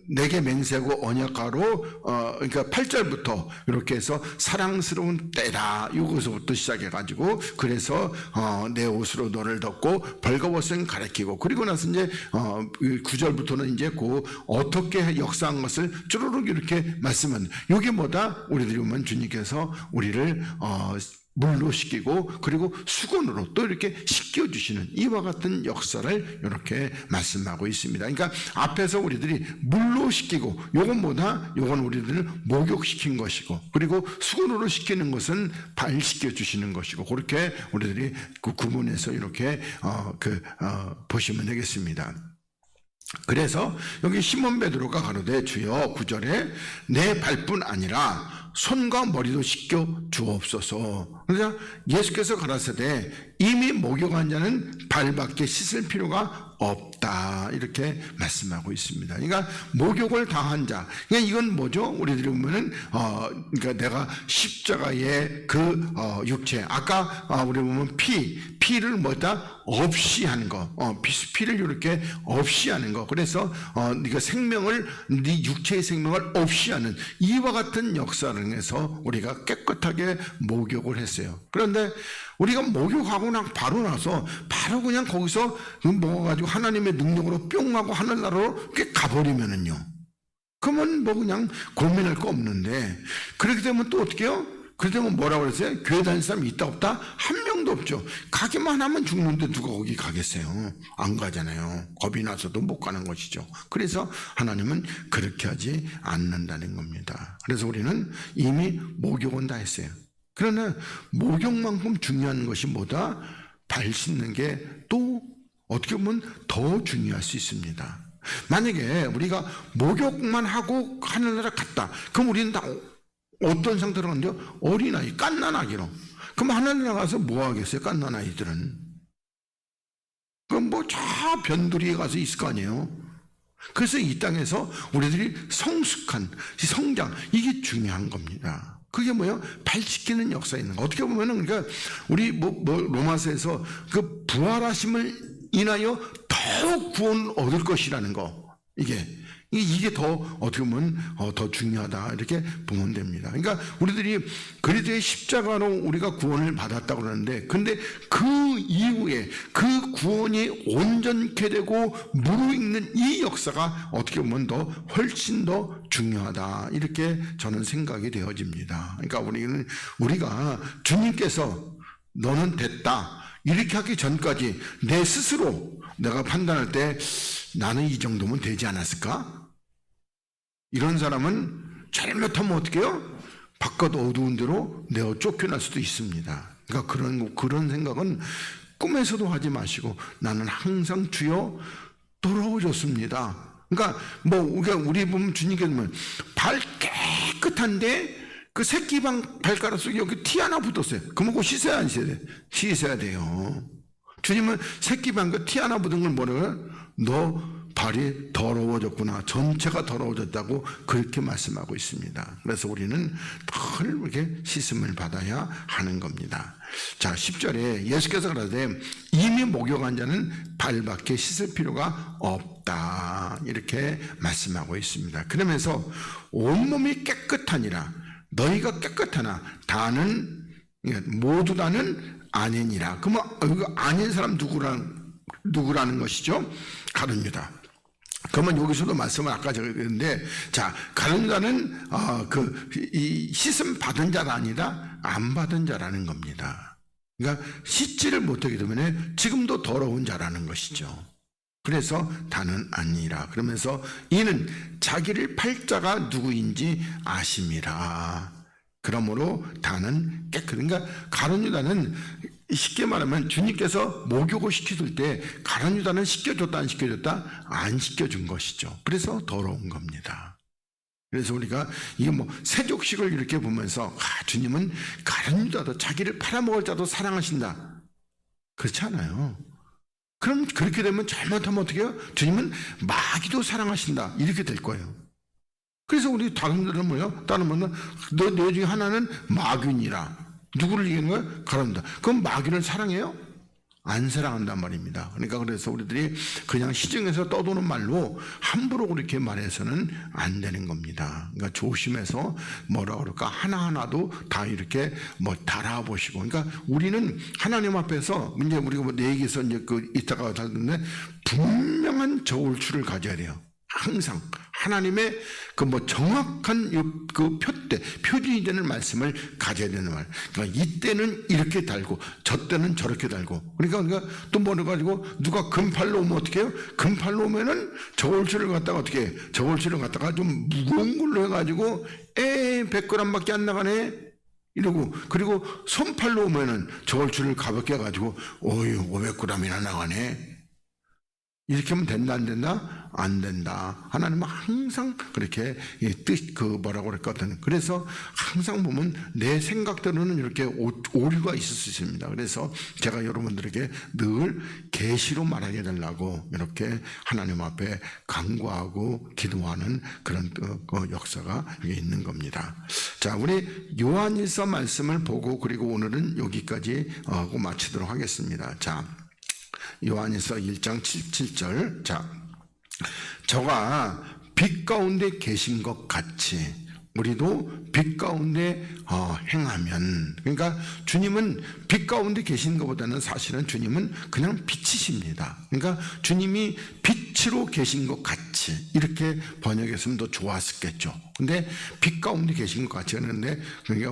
내게 맹세하고 언약하로 그러니까 8절부터 이렇게 해서 사랑스러운 때다 여기서부터 시작해가지고, 그래서 내 옷으로 너를 덮고 벌거벗은 가리키고, 그리고 나서 이제 9절부터는 이제 어떻게 역사한 것을 쭈루룩 이렇게 말씀은, 이게 뭐다? 우리들이 보면 주님께서 우리를 물로 씻기고, 그리고 수건으로 또 이렇게 씻겨주시는 이와 같은 역사를 이렇게 말씀하고 있습니다. 그러니까 앞에서 우리들이 물로 씻기고, 요건 뭐다? 요건 우리들을 목욕시킨 것이고, 그리고 수건으로 씻기는 것은 발 씻겨주시는 것이고, 그렇게 우리들이 그 구분해서 이렇게 보시면 되겠습니다. 그래서 여기 시몬 베드로가 가로되 주여, 9절에 내 발뿐 아니라 손과 머리도 씻겨 주옵소서. 그러니까 예수께서 가라사대 이미 목욕한 자는 발밖에 씻을 필요가 없다 이렇게 말씀하고 있습니다. 그러니까 목욕을 당한 자, 그러니까 이건 뭐죠? 우리들이 보면은 그러니까 내가 십자가의 그 육체, 아까 우리 보면 피를 뭐다? 없이 하는 거, 피를 이렇게 없이 하는 거. 그래서 네가 생명을, 네 육체의 생명을 없이 하는 이와 같은 역사를 해서 우리가 깨끗하게 목욕을 했어요. 그런데 우리가 목욕하고 바로 나서 바로 그냥 거기서 먹어가지고 하나님의 능력으로 뿅 하고 하늘나라로 가버리면은요, 그러면 뭐 그냥 고민할 거 없는데, 그렇게 되면 또 어떻게 해요? 그렇게 되면 뭐라고 그랬어요? 교회 다니는 사람이 있다 없다? 한 명도 없죠. 가기만 하면 죽는데 누가 거기 가겠어요? 안 가잖아요. 겁이 나서도 못 가는 것이죠. 그래서 하나님은 그렇게 하지 않는다는 겁니다. 그래서 우리는 이미 목욕은 다 했어요. 그러나 목욕만큼 중요한 것이 뭐다? 발 씻는 게 또 어떻게 보면 더 중요할 수 있습니다. 만약에 우리가 목욕만 하고 하늘나라 갔다. 그럼 우리는 다 어떤 상태로 가는데요? 어린아이, 갓난아기로. 그럼 하늘나라 가서 뭐 하겠어요? 갓난아이들은. 그럼 뭐 저 변두리에 가서 있을 거 아니에요? 그래서 이 땅에서 우리들이 성숙한 성장, 이게 중요한 겁니다. 그게 뭐예요? 발 씻기는 역사에 있는 거. 어떻게 보면은, 그러니까 우리 로마서에서 그 부활하심을 인하여 더욱 구원을 얻을 것이라는 거. 이게 더 어떻게 보면 더 중요하다, 이렇게 보면 됩니다. 그러니까 우리들이 그리스도의 십자가로 우리가 구원을 받았다고 그러는데, 근데 그 이후에 그 구원이 온전케 되고 무르익는 이 역사가 어떻게 보면 더 훨씬 더 중요하다, 이렇게 저는 생각이 되어집니다. 그러니까 우리가 주님께서 너는 됐다 이렇게 하기 전까지 내 스스로 내가 판단할 때 나는 이 정도면 되지 않았을까? 이런 사람은 잘못하면 어떻게 해요? 바깥 어두운 데로 내어 쫓겨날 수도 있습니다. 그러니까 그런 생각은 꿈에서도 하지 마시고, 나는 항상 주여 돌아오셨습니다. 그러니까 우리 보면 주님께서 발 깨끗한데 그 새끼방 발가락 속에 여기 티 하나 붙었어요. 그러면 꼭 씻어야 안 씻어야 돼? 씻어야 돼요. 주님은 새끼방 그 티 하나 묻은 걸 뭐라고요? 너 발이 더러워졌구나, 전체가 더러워졌다고 그렇게 말씀하고 있습니다. 그래서 우리는 늘 이렇게 씻음을 받아야 하는 겁니다. 자, 10절에 예수께서 그러되 이미 목욕한 자는 발밖에 씻을 필요가 없다, 이렇게 말씀하고 있습니다. 그러면서 온몸이 깨끗하니라, 너희가 깨끗하나 다는 모두 다는 아니니라. 그러면 여기 아닌 사람 누구라는 것이죠? 가룟 유다. 그러면 여기서도 말씀을 아까 적었는데, 자, 가룟 유다는 이 씻음 받은 자가 아니라 안 받은 자라는 겁니다. 그러니까 씻지를 못하기 때문에 지금도 더러운 자라는 것이죠. 그래서 다는 아니라, 그러면서 이는 자기를 팔 자가 누구인지 아심이라. 그러므로 다는 깨끗. 그러니까 가룟 유다는 쉽게 말하면 주님께서 목욕을 시키실 때 가룟 유다는 씻겨줬다 안 씻겨줬다? 안 씻겨준 것이죠. 그래서 더러운 겁니다. 그래서 우리가 이게 세족식을 이렇게 보면서 주님은 가룟 유다도 자기를 팔아먹을 자도 사랑하신다, 그렇지 않아요. 그럼 그렇게 되면 잘못하면 어떻게 해요? 주님은 마귀도 사랑하신다, 이렇게 될 거예요. 그래서 우리 다른 분들은 뭐예요? 다른 분은 너 중에 하나는 마귀니라. 누구를 얘기하는 거예요? 가룟 유다. 그럼 마귀를 사랑해요? 안 사랑한단 말입니다. 그러니까 그래서 우리들이 그냥 시중에서 떠도는 말로 함부로 그렇게 말해서는 안 되는 겁니다. 그러니까 조심해서 뭐라 그럴까, 하나하나도 다 이렇게 달아보시고. 그러니까 우리는 하나님 앞에서 이제 우리가 내 얘기에서 이제 이따가 하는데 분명한 저울추를 가져야 돼요. 항상 하나님의 정확한 그 표준이 되는 말씀을 가져야 되는 말. 그러니까 이때는 이렇게 달고 저 때는 저렇게 달고. 그러니까 또 뭐를 가지고 누가 금팔로 오면 어떻게 해요? 금팔로 오면은 저울추를 갖다가 어떻게 해? 저울추를 갖다가 좀 무거운 걸로 해가지고 100g밖에 안 나가네, 이러고. 그리고 손팔로 오면은 저울추를 가볍게 해가지고 500g이나 나가네. 이렇게 하면 된다 안 된다? 안 된다. 하나님은 항상 그렇게 뭐라고 그럴까, 그래서 항상 보면 내 생각대로는 이렇게 오류가 있을 수 있습니다. 그래서 제가 여러분들에게 늘 계시로 말하게 해달라고 이렇게 하나님 앞에 간구하고 기도하는 그런 역사가 있는 겁니다. 자, 우리 요한일서 말씀을 보고 그리고 오늘은 여기까지 하고 마치도록 하겠습니다. 자, 요한일서 1장 17절. 자, 저가 빛 가운데 계신 것 같이 우리도 빛 가운데 행하면. 그러니까 주님은 빛 가운데 계신 것보다는 사실은 주님은 그냥 빛이십니다. 그러니까 주님이 빛으로 계신 것 같이 이렇게 번역했으면 더 좋았겠죠. 근데 빛 가운데 계신 것 같이 하는데, 그러니까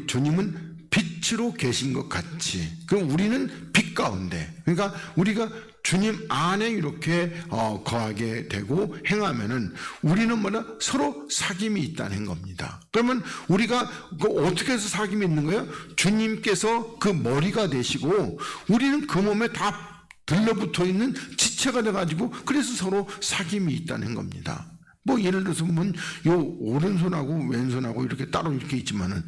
주님은 빛으로 계신 것 같이, 그럼 우리는 빛 가운데, 그러니까 우리가 주님 안에 이렇게 거하게 되고 행하면은 우리는 서로 사귐이 있다는 겁니다. 그러면 우리가 어떻게 해서 사귐이 있는 거예요? 주님께서 그 머리가 되시고 우리는 그 몸에 다 들러붙어 있는 지체가 돼가지고 그래서 서로 사귐이 있다는 겁니다. 뭐 예를 들어서 보면 요 오른손하고 왼손하고 이렇게 따로 이렇게 있지만은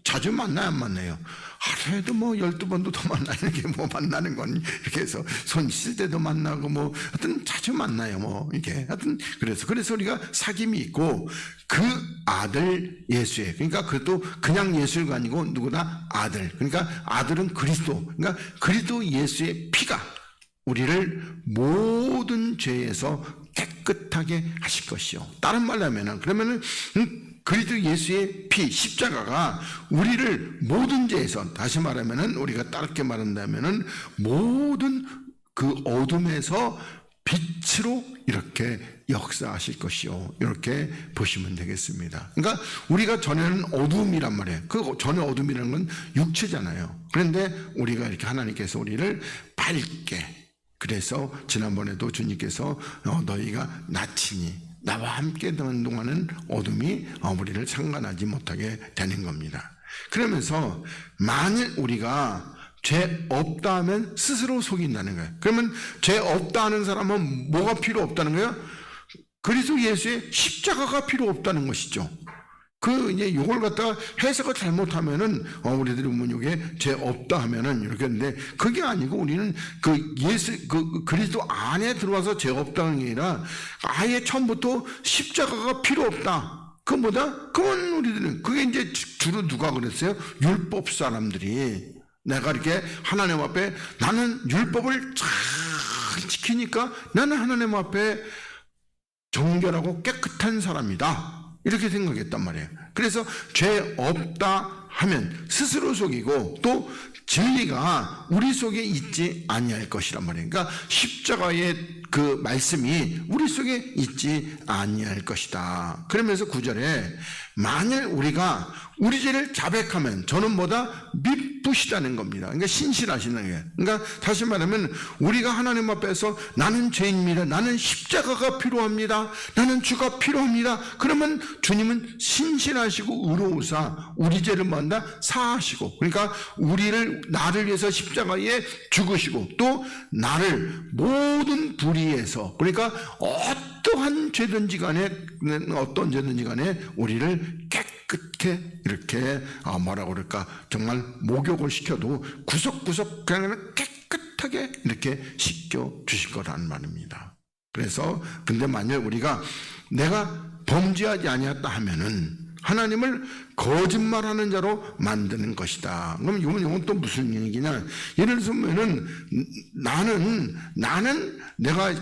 자주 만나요, 안 만나요? 하루에도 뭐 12번도 더 만나요. 이렇게 뭐 만나는 건 이렇게 해서 손 씻을 때도 만나고 뭐 하여튼 자주 만나요. 뭐 이게 하여튼 그래서 우리가 사귐이 있고 그 아들 예수의, 그러니까 그것도 그냥 예수가 아니고 누구나 아들, 그러니까 아들은 그리스도, 그러니까 그리스도 예수의 피가 우리를 모든 죄에서 깨끗하게 하실 것이요. 다른 말로 하면은 그러면은 그리스도 예수의 피 십자가가 우리를 모든 죄에서, 다시 말하면은 우리가 짧게 말한다면은 모든 그 어둠에서 빛으로 이렇게 역사하실 것이요. 이렇게 보시면 되겠습니다. 그러니까 우리가 전에는 어둠이란 말이에요. 그 전에 어둠이라는 건 육체잖아요. 그런데 우리가 이렇게 하나님께서 우리를 밝게, 그래서 지난번에도 주님께서 너희가 나치니 나와 함께 되는 동안은 어둠이 우리를 상관하지 못하게 되는 겁니다. 그러면서 만일 우리가 죄 없다 하면 스스로 속인다는 거예요. 그러면 죄 없다 하는 사람은 뭐가 필요 없다는 거예요? 그리스도 예수의 십자가가 필요 없다는 것이죠. 이제 요걸 갖다가 해석을 잘못하면은, 우리들이 보면 요게 죄 없다 하면은 이렇게 했는데, 그게 아니고 우리는 그리스도 안에 들어와서 죄 없다는 게 아니라 아예 처음부터 십자가가 필요 없다. 그건 우리들은, 그게 이제 주로 누가 그랬어요? 율법 사람들이. 내가 이렇게 하나님 앞에 나는 율법을 잘 지키니까 나는 하나님 앞에 정결하고 깨끗한 사람이다. 이렇게 생각했단 말이에요. 그래서 죄 없다 하면 스스로 속이고 또 진리가 우리 속에 있지 아니할 것이란 말이에요. 그러니까 십자가의 그 말씀이 우리 속에 있지 아니할 것이다. 그러면서 9절에 만일 우리가 우리 죄를 자백하면 저는 뭐다? 미쁘시다는 겁니다. 그러니까 신실하시는 거예요. 그러니까 다시 말하면 우리가 하나님 앞에서 나는 죄인입니다. 나는 십자가가 필요합니다. 나는 주가 필요합니다. 그러면 주님은 신실하시고 의로우사 우리 죄를 먼저 사하시고, 그러니까 나를 위해서 십자가에 죽으시고 또 나를 모든 불의에서, 그러니까 어떠한 죄든지 간에 어떤 죄든지 간에 우리를 깨끗게 이렇게 뭐라고 그럴까, 정말 목욕을 시켜도 구석구석 그냥 깨끗하게 이렇게 씻겨 주실 거라는 말입니다. 그래서 근데 만약 우리가 내가 범죄하지 아니었다 하면은 하나님을 거짓말하는 자로 만드는 것이다. 그럼 이건 또 무슨 얘기냐? 예를 들면은 나는 내가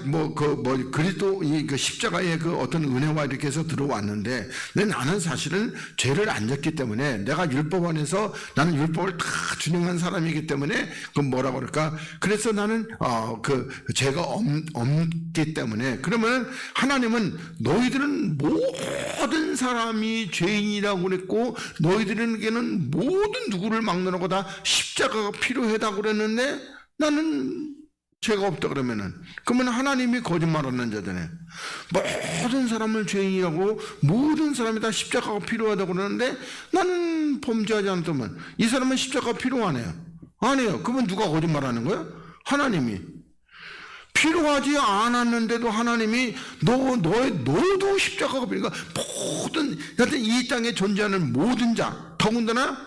그리스도 그 십자가의 그 어떤 은혜와 이렇게 해서 들어왔는데, 나는 사실은 죄를 안 졌기 때문에 내가 율법 안에서 나는 율법을 다 준행한 사람이기 때문에 그 뭐라고 그럴까? 그래서 나는 그 죄가 없기 때문에, 그러면 하나님은 너희들은 모든 사람이 죄인이라고 그랬고 너희들에게는 모든 누구를 막느라고 다 십자가가 필요하다고 그랬는데 나는 죄가 없다 그러면 하나님이 거짓말하는 자잖아요. 모든 사람을 죄인이라고 모든 사람이 다 십자가가 필요하다고 그러는데 나는 범죄하지 않다면 이 사람은 십자가가 필요하네요. 아니에요. 그러면 누가 거짓말하는 거예요? 하나님이. 필요하지 않았는데도 하나님이 너도 십자가가 필요해. 하여튼 이 땅에 존재하는 모든 자, 더군다나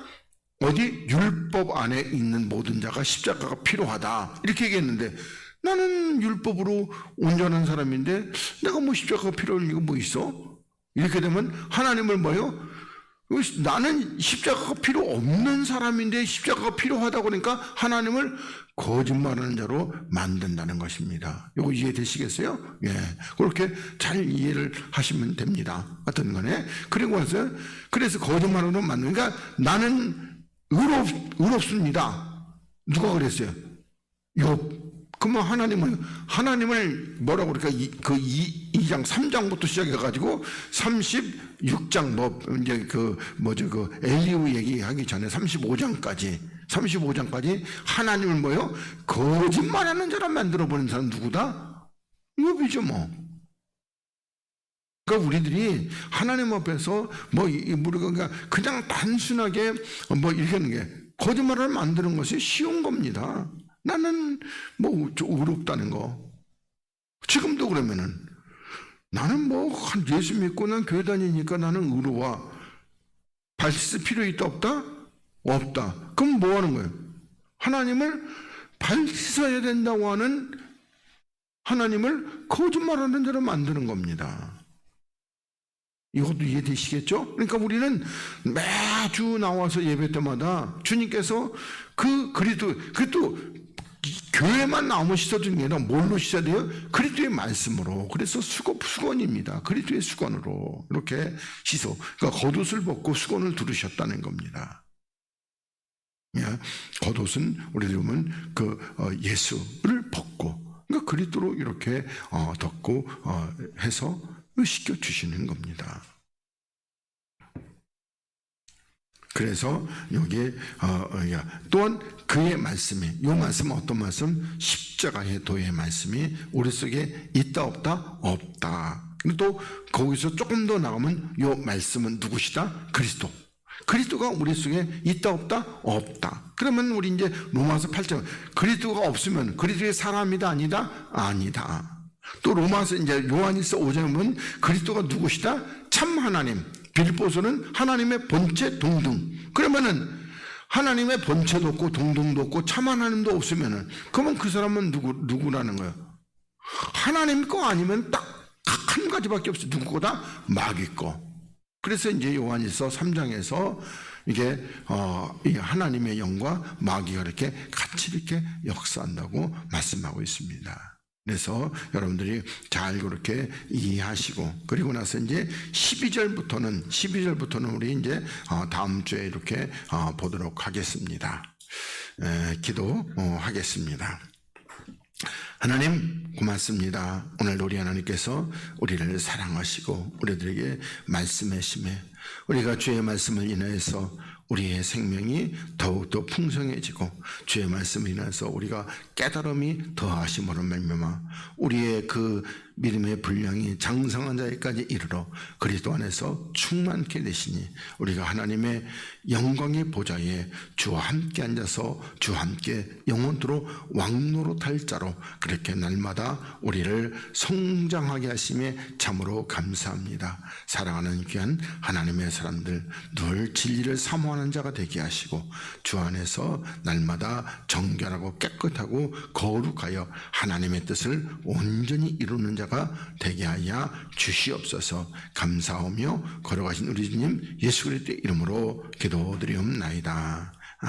율법 안에 있는 모든 자가 십자가가 필요하다. 이렇게 얘기했는데 나는 율법으로 온전한 사람인데 내가 뭐 십자가가 필요할 리가 뭐 있어? 이렇게 되면 하나님을 뭐요? 나는 십자가가 필요 없는 사람인데 십자가가 필요하다고 그러니까 하나님을 거짓말하는 자로 만든다는 것입니다. 이거 이해되시겠어요? 예. 그렇게 잘 이해를 하시면 됩니다. 어떤 거네. 그리고 나서 그래서 거짓말으로 만드는, 그러니까 나는 의롭습니다. 누가 그랬어요? 욥. 그러면 하나님을 뭐라고 그럴까? 2장, 3장부터 시작해가지고 36장, 엘리후 얘기하기 전에 35장까지 하나님을 거짓말하는 자라 만들어버린 사람 누구다? 욥이죠, 뭐. 그러니까 우리들이 하나님 앞에서 우리가 그냥 단순하게 이렇게 하는 게 거짓말을 만드는 것이 쉬운 겁니다. 나는 뭐 의롭다는 거. 지금도 그러면은 나는 뭐 예수 믿고 난 교회 다니니까 나는 의로워. 발 씻을 필요 있다 없다? 없다. 그럼 뭐 하는 거예요? 하나님을 발 씻어야 된다고 하는 하나님을 거짓말하는 자로 만드는 겁니다. 이것도 이해되시겠죠? 그러니까 우리는 매주 나와서 예배 때마다 주님께서 그 그리스도 교회만 나오면 씻어주는 게 아니라 뭘로 씻어야 돼요? 그리스도의 말씀으로. 그래서 수건입니다. 그리스도의 수건으로 이렇게 씻어. 그러니까 겉옷을 벗고 수건을 두르셨다는 겁니다. 겉옷은 우리들 보면 예수를 벗고, 그러니까 그리스도로 이렇게 덮고 해서 씻겨 주시는 겁니다. 그래서 여기에 또한 그의 말씀이, 이 말씀은 어떤 말씀? 십자가의 도의 말씀이 우리 속에 있다 없다? 없다. 또 거기서 조금 더 나가면 이 말씀은 누구시다? 그리스도. 그리스도가 우리 속에 있다 없다? 없다. 그러면 우리 이제 로마서 8장 그리스도가 없으면 그리스도의 사람이다 아니다? 아니다. 또 로마서 이제 요한일서 5장에 보면 그리스도가 누구시다? 참 하나님. 빌립보서는 하나님의 본체 동등. 그러면은 하나님의 본체도 없고 동등도 없고 참 하나님도 없으면은 그러면 그 사람은 누구라는 거예요? 하나님 거 아니면 딱 한 가지밖에 없어요. 누구 거다? 마귀 거. 그래서 이제 요한일서 3장에서 이게 이 하나님의 영과 마귀가 이렇게 같이 이렇게 역사한다고 말씀하고 있습니다. 그래서 여러분들이 잘 그렇게 이해하시고, 그리고 나서 이제 12절부터는 우리 이제 다음 주에 이렇게 보도록 하겠습니다. 기도하겠습니다. 하나님 고맙습니다. 오늘 우리 하나님께서 우리를 사랑하시고 우리들에게 말씀하시매 우리가 주의 말씀을 인하여서 우리의 생명이 더욱더 풍성해지고 주의 말씀을 인해서 우리가 깨달음이 더하심으로 말미암아 우리의 그 믿음의 분량이 장성한 자에까지 이르러 그리스도 안에서 충만케 되시니 우리가 하나님의 영광의 보좌에 주와 함께 앉아서 주와 함께 영원토록 왕노릇할 자로 그렇게 날마다 우리를 성장하게 하심에 참으로 감사합니다. 사랑하는 귀한 하나님의 사람들 늘 진리를 사모하는 자가 되게 하시고 주 안에서 날마다 정결하고 깨끗하고 거룩하여 하나님의 뜻을 온전히 이루는 자가 되게 하여 주시옵소서. 감사하며 걸어가신 우리 주님 예수 그리스도의 이름으로 기도드리옵나이다.